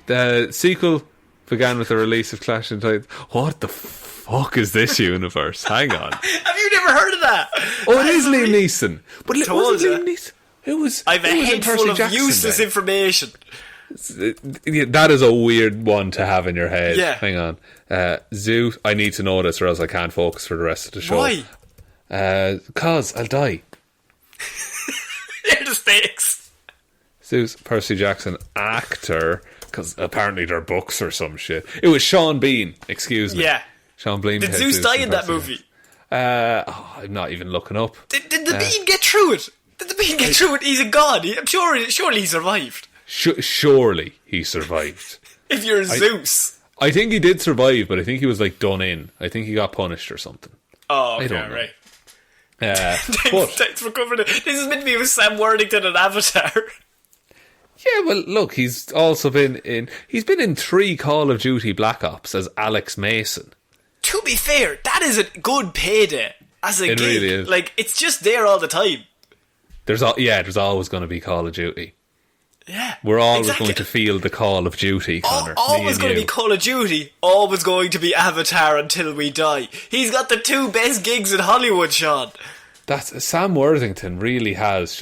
The sequel began with the release of Clash of the Titans. What the fuck is this universe? Hang on. Have you never heard of that? Oh, it is Liam Neeson. But was it Liam Neeson? I've a head full of useless information. That is a weird one to have in your head. Yeah. Hang on. Zeus. I need to know this or else I can't focus for the rest of the show. Why? Cause I'll die. They're the stakes. Zeus, Percy Jackson, actor, because apparently they're books or some shit. It was Sean Bean, excuse me. Yeah. Sean Bean. Did Zeus die in that movie? I'm not even looking up. Did the Bean get through it? Did the Bean get through it? He's a god. I'm sure. Surely he survived. Surely he survived. If you're Zeus. I think he did survive, but I think he was like done in. I think he got punished or something. Oh, okay, I don't know. right. Thanks for covering it. This is meant to be with Sam Worthington and Avatar. Yeah, well, look, he's also been in 3 Call of Duty Black Ops as Alex Mason. To be fair, that is a good payday as a gig. It really is. Like, it's just there all the time. There's always going to be Call of Duty. Yeah, we're always going to feel the Call of Duty, Connor. Always going to be Call of Duty. Always going to be Avatar until we die. He's got the 2 best gigs in Hollywood, Shaun. That's Sam Worthington really has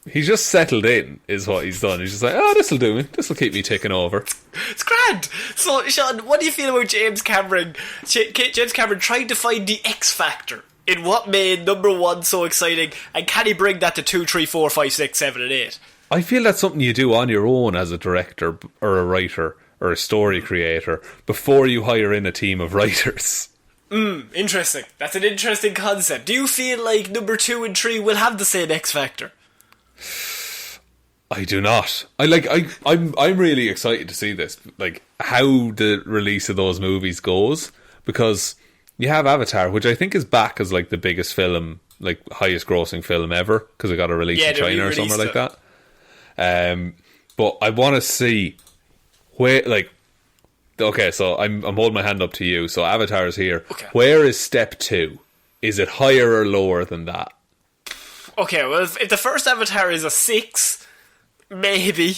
he's just settled in, is what he's done. He's just like, this'll do me. This'll keep me ticking over. It's grand. So, Shaun, what do you feel about James Cameron? James Cameron trying to find the X factor in what made number 1 so exciting, and can he bring that to 2, 3, 4, 5, 6, 7, and 8? I feel that's something you do on your own as a director or a writer or a story creator before you hire in a team of writers. Interesting. That's an interesting concept. Do you feel like number 2 and 3 will have the same X factor? I do not. I'm really excited to see this, like how the release of those movies goes, because you have Avatar, which I think is back as like the biggest film, like highest grossing film ever, because it got a release in China or somewhere like that. But I want to see where, like, okay, so I'm holding my hand up to you. So Avatar is here. Okay. Where is step 2? is it higher or lower than that? Okay, well, if the first Avatar is a 6, maybe.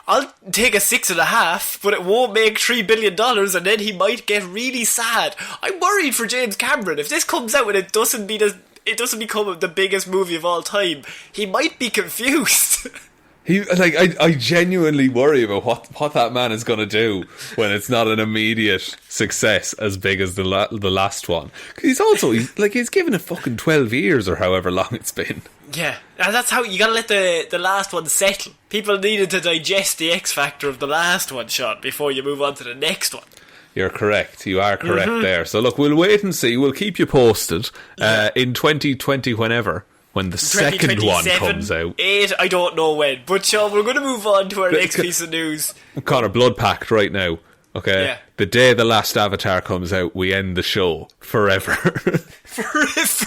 I'll take a 6.5, but it won't make $3 billion, and then he might get really sad. I'm worried for James Cameron. If this comes out and it doesn't become the biggest movie of all time, he might be confused. I genuinely worry about what that man is going to do when it's not an immediate success as big as the last one. Because he's given it fucking 12 years or however long it's been. Yeah, and that's how you gotta let the last one settle. People needed to digest the X factor of the last one, Shaun, before you move on to the next one. You're correct. You are correct there. So look, we'll wait and see. We'll keep you posted in 2020 when the second one comes out. 8, I don't know when. But Shaun, we're going to move on to our next piece of news. Connor, blood pact right now. Okay? Yeah. The day the last Avatar comes out, we end the show. Forever. Forever.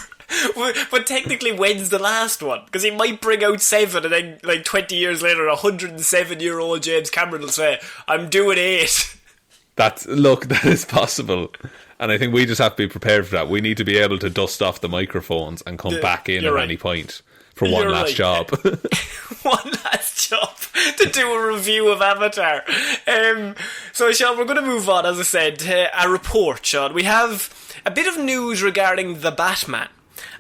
But technically, when's the last one? Because he might bring out 7 and then, like, 20 years later, 107-year-old James Cameron will say, I'm doing 8. That is possible. And I think we just have to be prepared for that. We need to be able to dust off the microphones and come back in at any point for one last job. One last job to do a review of Avatar. So, Shaun, we're going to move on, as I said, to a report, Shaun. We have a bit of news regarding the Batman.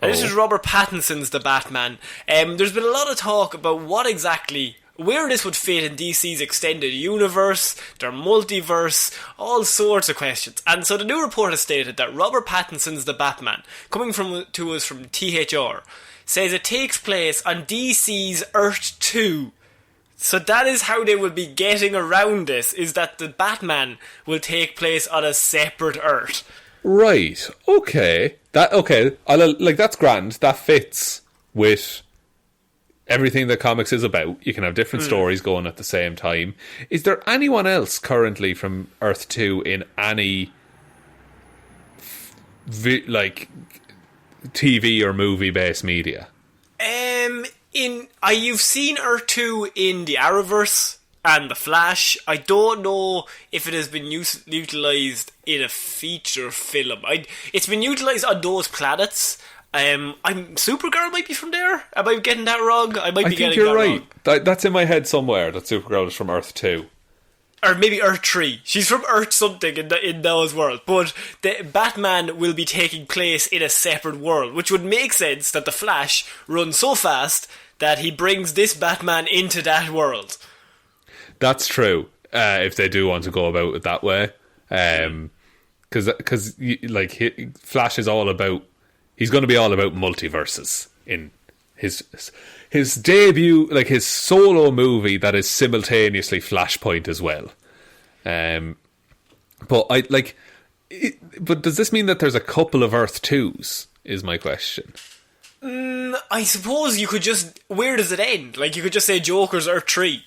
And this is Robert Pattinson's The Batman. There's been a lot of talk about where this would fit in DC's extended universe, their multiverse, all sorts of questions. And so the new report has stated that Robert Pattinson's The Batman, coming to us from THR, says it takes place on DC's Earth 2. So that is how they will be getting around this, is that the Batman will take place on a separate Earth. Right. Okay. That's grand. That fits with everything that comics is about. You can have different stories going at the same time. Is there anyone else currently from Earth 2 in any TV or movie based media? You've seen Earth 2 in the Arrowverse and the Flash. I don't know if it has been utilised in a feature film. It's been utilised on those planets. Supergirl might be from there. Am I getting that wrong? I think you're right. Wrong. That's in my head somewhere, that Supergirl is from Earth 2. Or maybe Earth 3. She's from Earth something in those worlds. But the Batman will be taking place in a separate world, which would make sense that the Flash runs so fast that he brings this Batman into that world. That's true, if they do want to go about it that way. Because Flash is all about... He's going to be all about multiverses in his debut, like his solo movie that is simultaneously Flashpoint as well. But does this mean that there's a couple of Earth 2s? Is my question. I suppose you could just... Where does it end? Like, you could just say Joker's Earth 3.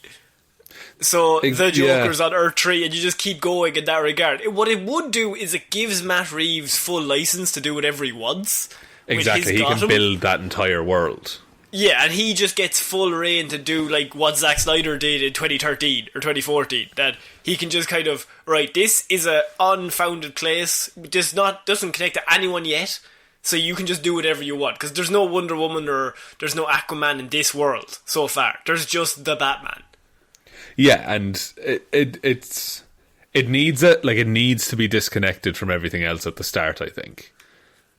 So the Joker's on Earth 3 and you just keep going in that regard. What it would do is it gives Matt Reeves full license to do whatever he wants. Exactly, he can build that entire world. Yeah, and he just gets full reign to do like what Zack Snyder did in 2013 or 2014. That he can just kind of, right, this is a unfounded place, doesn't connect to anyone yet, so you can just do whatever you want. Because there's no Wonder Woman or there's no Aquaman in this world so far. There's just the Batman. Yeah, and it needs it. Like, it needs to be disconnected from everything else at the start, I think.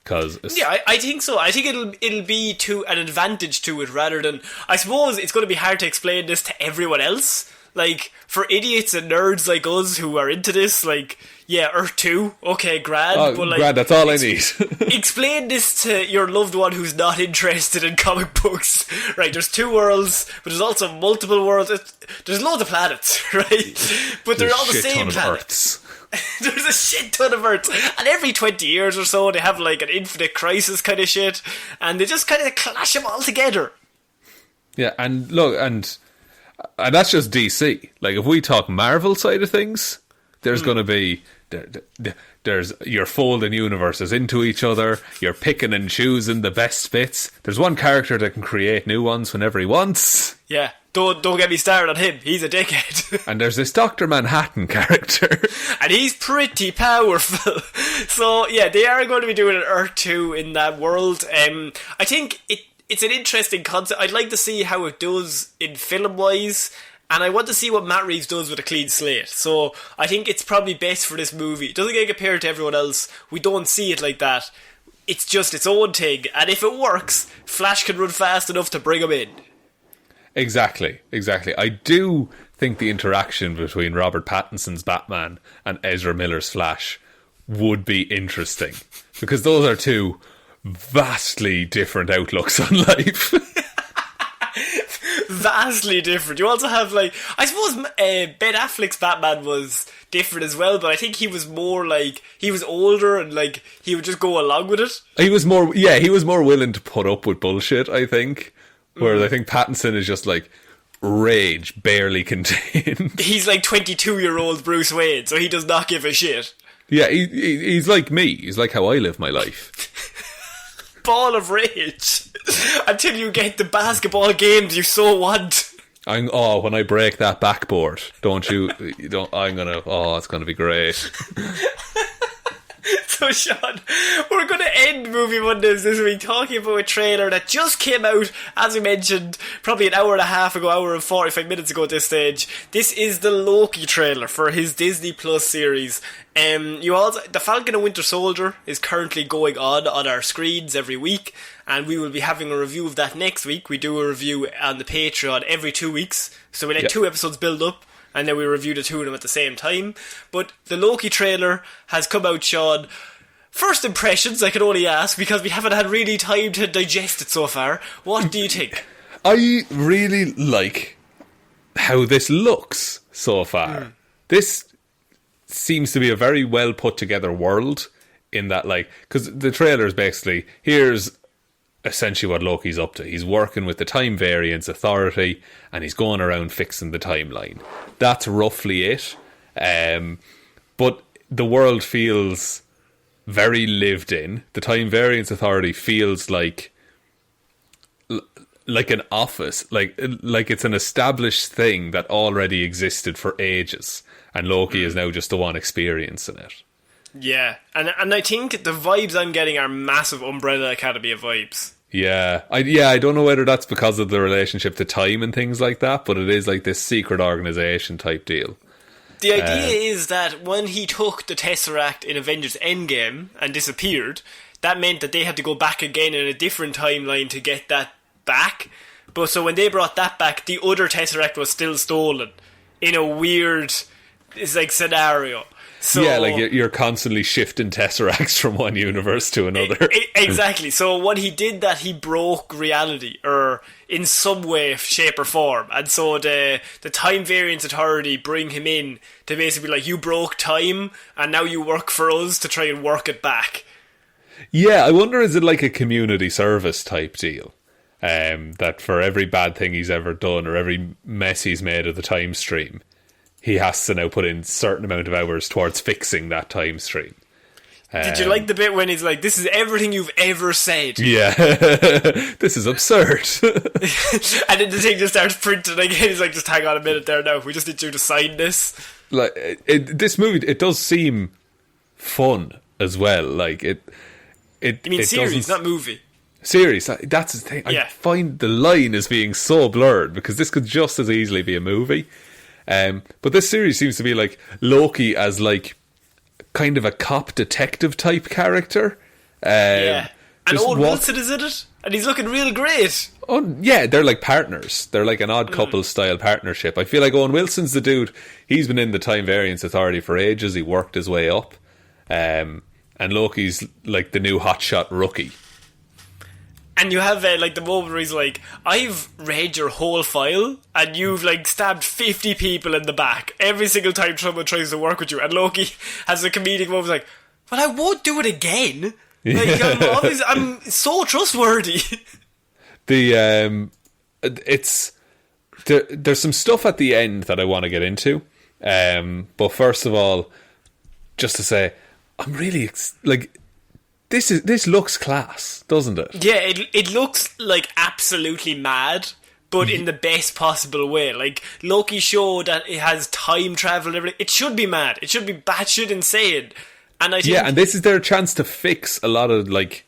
I think so. I think it'll be to an advantage to it rather than... I suppose it's going to be hard to explain this to everyone else. Like, for idiots and nerds like us who are into this, like, yeah, Earth 2, okay, grand. But like, grand, that's all I need. Explain this to your loved one who's not interested in comic books. Right, there's 2 worlds, but there's also multiple worlds. There's loads of planets, right? But they're all the same planets. There's a shit ton of Earths. And every 20 years or so, they have like an infinite crisis kind of shit. And they just kind of clash them all together. Yeah, and look, and that's just DC. Like, if we talk Marvel side of things, there's going to be you're folding universes into each other. You're picking and choosing the best bits. There's one character that can create new ones whenever he wants. Yeah, don't get me started on him. He's a dickhead. And there's this Dr. Manhattan character. And he's pretty powerful. So, yeah, they are going to be doing an Earth 2 in that world. I think it's an interesting concept. I'd like to see how it does in film-wise. And I want to see what Matt Reeves does with a clean slate. So I think it's probably best for this movie. It doesn't get compared to everyone else. We don't see it like that. It's just its own thing. And if it works, Flash can run fast enough to bring him in. Exactly. I do think the interaction between Robert Pattinson's Batman and Ezra Miller's Flash would be interesting. Because those are two vastly different outlooks on life. Vastly different. You also have, like, I suppose Ben Affleck's Batman was different as well, but I think he was more like, he was older and like he would just go along with it. He was more willing to put up with bullshit, I think. Whereas I think Pattinson is just like rage barely contained. He's like 22-year-old Bruce Wayne, so he does not give a shit. Yeah, he's like me. He's like how I live my life. Ball of rage until you get the basketball games you so want. When I break that backboard, it's gonna be great. So Shaun, we're going to end Movie Mondays this week talking about a trailer that just came out, as we mentioned, probably an hour and a half ago, hour and 45 minutes ago at this stage. This is the Loki trailer for his Disney Plus series. The Falcon and Winter Soldier is currently going on our screens every week, and we will be having a review of that next week. We do a review on the Patreon every 2 weeks, so we let 2 episodes build up, and then we review the two of them at the same time. But the Loki trailer has come out, Shaun. First impressions, I can only ask, because we haven't had really time to digest it so far. What do you think? I really like how this looks so far. This seems to be a very well put together world, in that, like, because the trailer is basically, here's essentially what Loki's up to. He's working with the Time Variance Authority, and he's going around fixing the timeline. That's roughly it. But the world feels very lived in. The Time Variance Authority feels like an office, like it's an established thing that already existed for ages, and Loki is now just the one experiencing it. Yeah, and I think the vibes I'm getting are massive Umbrella Academy vibes. Yeah, I don't know whether that's because of the relationship to time and things like that, but it is like this secret organisation type deal. The idea is that when he took the Tesseract in Avengers Endgame and disappeared, that meant that they had to go back again in a different timeline to get that back. But so when they brought that back, the other Tesseract was still stolen in a weird, it's like, scenario. So, yeah, like you're constantly shifting Tesseracts from one universe to another. Exactly. So when he did that, he broke reality, or in some way, shape or form. And so the Time Variance Authority bring him in to basically be like, you broke time, and now you work for us to try and work it back. Yeah, I wonder, is it like a community service type deal? That for every bad thing he's ever done, or every mess he's made of the time stream, he has to now put in a certain amount of hours towards fixing that time stream. Did you like the bit when he's like, this is everything you've ever said? Yeah. This is absurd. And then the thing just starts printing again. He's like, just hang on a minute there now. We just need you to sign this. Like, this movie, it does seem fun as well. Like, You mean series, not movie? Series, that's the thing. Yeah. I find the line as being so blurred, because this could just as easily be a movie. But this series seems to be like Loki as like kind of a cop detective type character. Yeah, and Owen Wilson is in it, and he's looking real great. Oh yeah, they're like partners. They're like an odd couple style partnership. I feel like Owen Wilson's the dude. He's been in the Time Variance Authority for ages. He worked his way up, and Loki's like the new hotshot rookie. And you have like the moment where he's like, I've read your whole file, and you've like stabbed 50 people in the back every single time someone tries to work with you. And Loki has a comedic moment like, well, I won't do it again. Like, I'm so trustworthy. There's some stuff at the end that I want to get into. But first of all, just to say, I'm really like, this looks class, doesn't it? Yeah, it looks like absolutely mad, but in the best possible way. Like, Loki showed that it has time travel and everything. It should be mad. It should be batshit insane. And I think, and this is their chance to fix a lot of, like,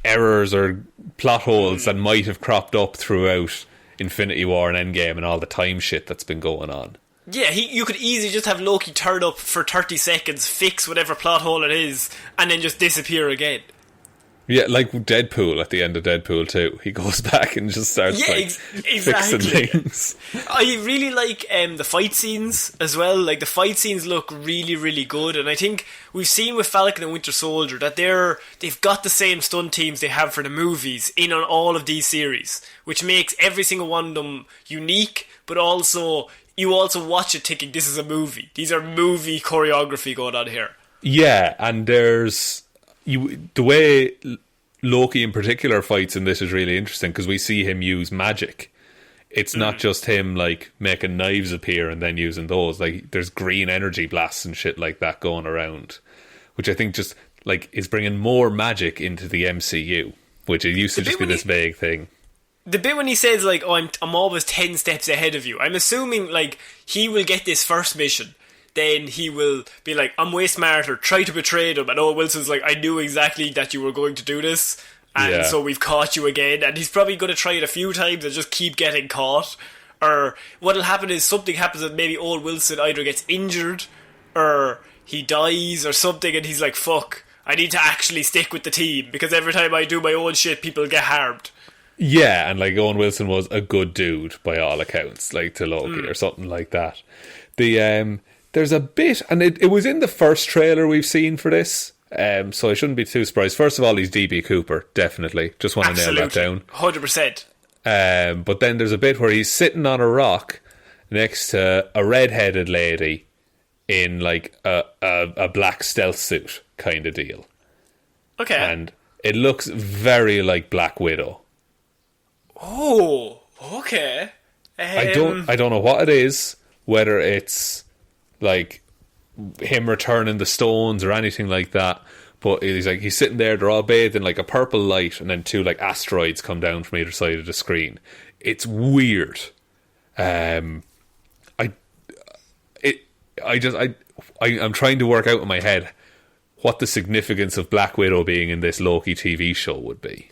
errors or plot holes that might have cropped up throughout Infinity War and Endgame and all the time shit that's been going on. Yeah, you could easily just have Loki turn up for 30 seconds, fix whatever plot hole it is, and then just disappear again. Yeah, like Deadpool at the end of Deadpool 2. He goes back and just starts fixing things. I really like the fight scenes as well. Like, the fight scenes look really, really good. And I think we've seen with Falcon and Winter Soldier that they've got the same stunt teams they have for the movies in on all of these series, which makes every single one of them unique, but also you also watch it thinking this is a movie. These are movie choreography going on here. Yeah, and there's... the way Loki in particular fights in this is really interesting because we see him use magic. It's not just him like making knives appear and then using those. Like, there's green energy blasts and shit like that going around, which I think just like is bringing more magic into the MCU, which it used to just be this vague thing. The bit when he says like, "Oh, I'm always 10 steps ahead of you," I'm assuming like he will get this first mission. Then he will be like, "I'm way smarter, try to betray them." And Owen Wilson's like, "I knew exactly that you were going to do this, and so we've caught you again." And he's probably going to try it a few times and just keep getting caught. Or what'll happen is something happens and maybe Owen Wilson either gets injured or he dies or something, and he's like, "Fuck, I need to actually stick with the team because every time I do my own shit, people get harmed." Yeah, and like Owen Wilson was a good dude by all accounts, like to Loki or something like that. There's a bit, and it was in the first trailer we've seen for this, so I shouldn't be too surprised. First of all, he's DB Cooper, definitely. Just want to nail that down. 100%. But then there's a bit where he's sitting on a rock next to a red-headed lady in like a black stealth suit kind of deal. Okay. And it looks very like Black Widow. Oh, okay. I don't know what it is, whether it's like him returning the stones or anything like that, but he's sitting there, they're all bathed in like a purple light, and then two like asteroids come down from either side of the screen. It's weird. I'm trying to work out in my head what the significance of Black Widow being in this Loki TV show would be.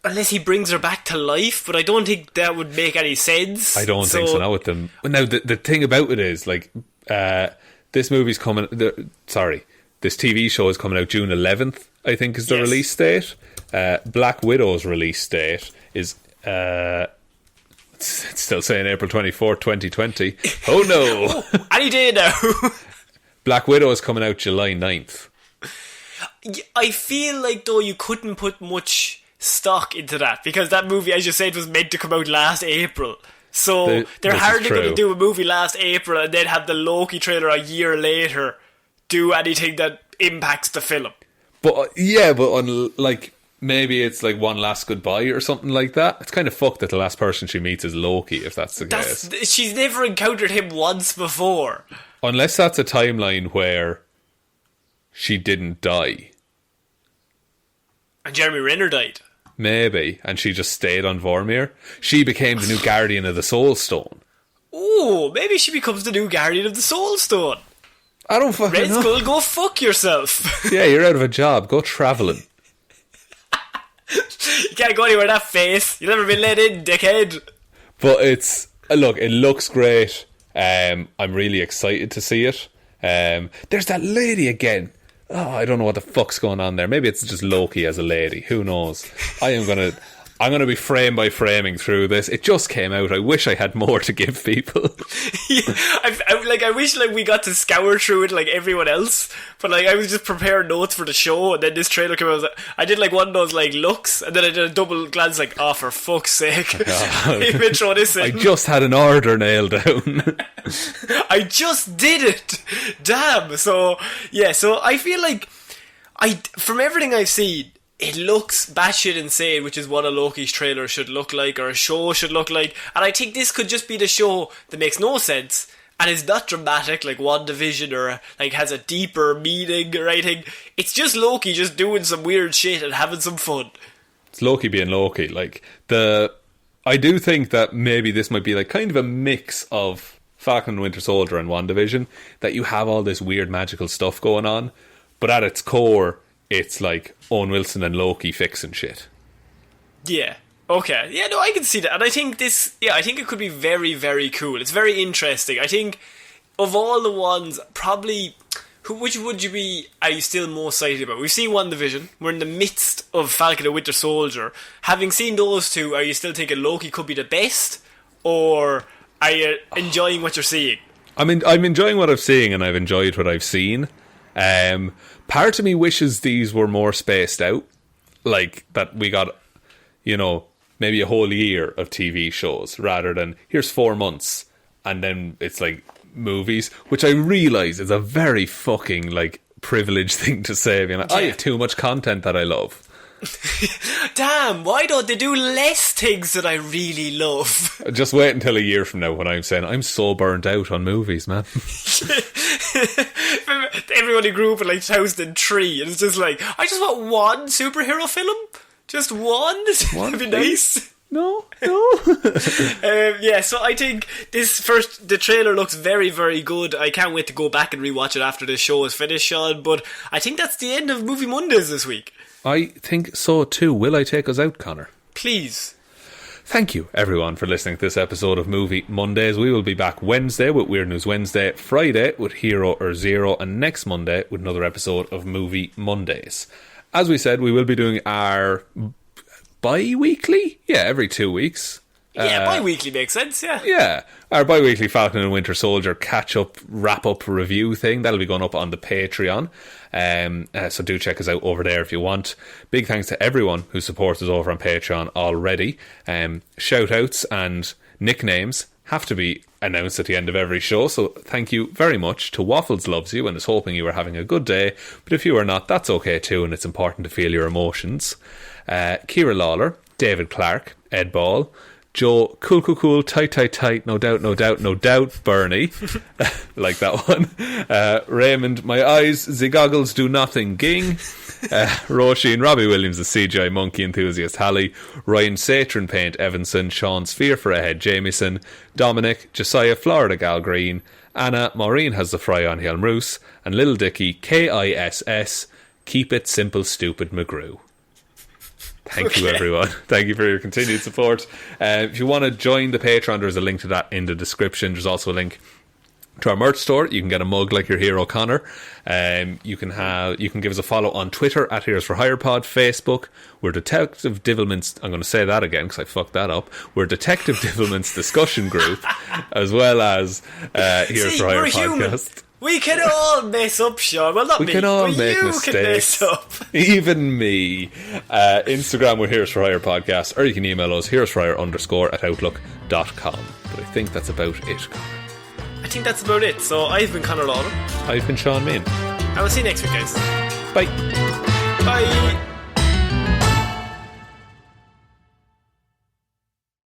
Unless he brings her back to life, but I don't think that would make any sense. I don't think so now with them. Now, the thing about it is, like, this movie's coming... this TV show is coming out June 11th, I think, is the release date. Black Widow's release date is... it's still saying April 24th, 2020. Oh, no! Any day now! Black Widow is coming out July 9th. I feel like, though, you couldn't put much stock into that because that movie, as you said, was meant to come out last April. So they're hardly going to do a movie last April and then have the Loki trailer a year later do anything that impacts the film. But like maybe it's like one last goodbye or something like that. It's kind of fucked that the last person she meets is Loki, if that's the case. She's never encountered him once before. Unless that's a timeline where she didn't die. And Jeremy Renner died. Maybe, and she just stayed on Vormir. She became the new Guardian of the Soul Stone. Ooh, maybe she becomes the new Guardian of the Soul Stone. I don't fucking Red know. Skull, go fuck yourself. Yeah, you're out of a job. Go travelling. You can't go anywhere that face. You've never been let in, dickhead. But it looks great. I'm really excited to see it. There's that lady again. Oh, I don't know what the fuck's going on there. Maybe it's just Loki as a lady. Who knows? I'm gonna be frame by framing through this. It just came out. I wish I had more to give people. I wish we got to scour through it like everyone else. But I was just preparing notes for the show, and then this trailer came out. I did one of those looks, and then I did a double glance oh, for fuck's sake. Throw this in. I just had an order nailed down. I just did it. Damn. So I feel like from everything I've seen, it looks batshit insane, which is what a Loki's trailer should look like, or a show should look like. And I think this could just be the show that makes no sense, and it's not dramatic like WandaVision or like has a deeper meaning or anything. It's just Loki just doing some weird shit and having some fun. It's Loki being Loki. I do think that maybe this might be like kind of a mix of Falcon and Winter Soldier and WandaVision, that you have all this weird magical stuff going on, but at its core, it's like Owen Wilson and Loki fixing shit. Yeah. Okay. Yeah, no, I can see that. And I think I think it could be very, very cool. It's very interesting. I think of all the ones, probably, which are you still most excited about? We've seen WandaVision. We're in the midst of Falcon and Winter Soldier. Having seen those two, are you still thinking Loki could be the best? Or are you enjoying what you're seeing? I'm enjoying what I'm seeing, and I've enjoyed what I've seen. Part of me wishes these were more spaced out. Like, that we got, maybe a whole year of TV shows, rather than, here's 4 months, and then it's like movies, which I realise is a very fucking, like, privileged thing to say. I have too much content that I love. Damn, why don't they do less things that I really love? Just wait until a year from now when I'm saying I'm so burnt out on movies, man. Everyone grew up in like 2003 and it's just like, I just want one superhero film. Just one? That'd be nice. No. Yeah, so I think the trailer looks very, very good. I can't wait to go back and rewatch it after this show is finished, Shaun. But I think that's the end of Movie Mondays this week. I think so too. Will I take us out, Connor? Please. Thank you, everyone, for listening to this episode of Movie Mondays. We will be back Wednesday with Weird News Wednesday, Friday with Hero or Zero, and next Monday with another episode of Movie Mondays. As we said, we will be doing our bi-weekly? Yeah, every 2 weeks. Yeah, bi-weekly makes sense, yeah. Yeah, our bi-weekly Falcon and Winter Soldier catch-up, wrap-up review thing. That'll be going up on the Patreon. So do check us out over there if you want. Big thanks to everyone who supports us over on Patreon already. Shout-outs and nicknames have to be announced at the end of every show, so thank you very much to Waffles Loves You and is hoping you are having a good day, but if you are not, that's okay too, and it's important to feel your emotions. Ciara Lawler, David Clarke, Ed Ball, Joe, cool, tight, no doubt, Bernie, like that one. Raymond, my eyes, the goggles do nothing, Ging. Roisin Robbie Williams, the CGI monkey enthusiast, Hally. Ryan, Satron paint, Evanson. Shaun, sphere for a head, Jamieson. Dominic, Jessiah, Florida gal green. Anna, Maureen has the fry on, Hjelmroos. And little Dicky, K.I.S.S. Keep it simple, stupid, McGrew. Thank you, everyone. Thank you for your continued support. If you want to join the Patreon, there's a link to that in the description. There's also a link to our merch store. You can get a mug like your hero Connor. You can give us a follow on Twitter at Heroes for Hire Pod, Facebook. We're Detective Divilment's. I'm going to say that again because I fucked that up. We're Detective Divilment's discussion group, as well as Heroes for Hire Podcast. We can all mess up, Shaun. Well, not me. We can all make mistakes. Can mess up. Even me. Instagram, we're Heroes for Hire Podcast, or you can email us heroesforhire_@outlook.com. But I think that's about it, Connor. I think that's about it. So I've been Connor Lawler. I've been Shaun Mean. I will see you next week, guys. Bye. Bye.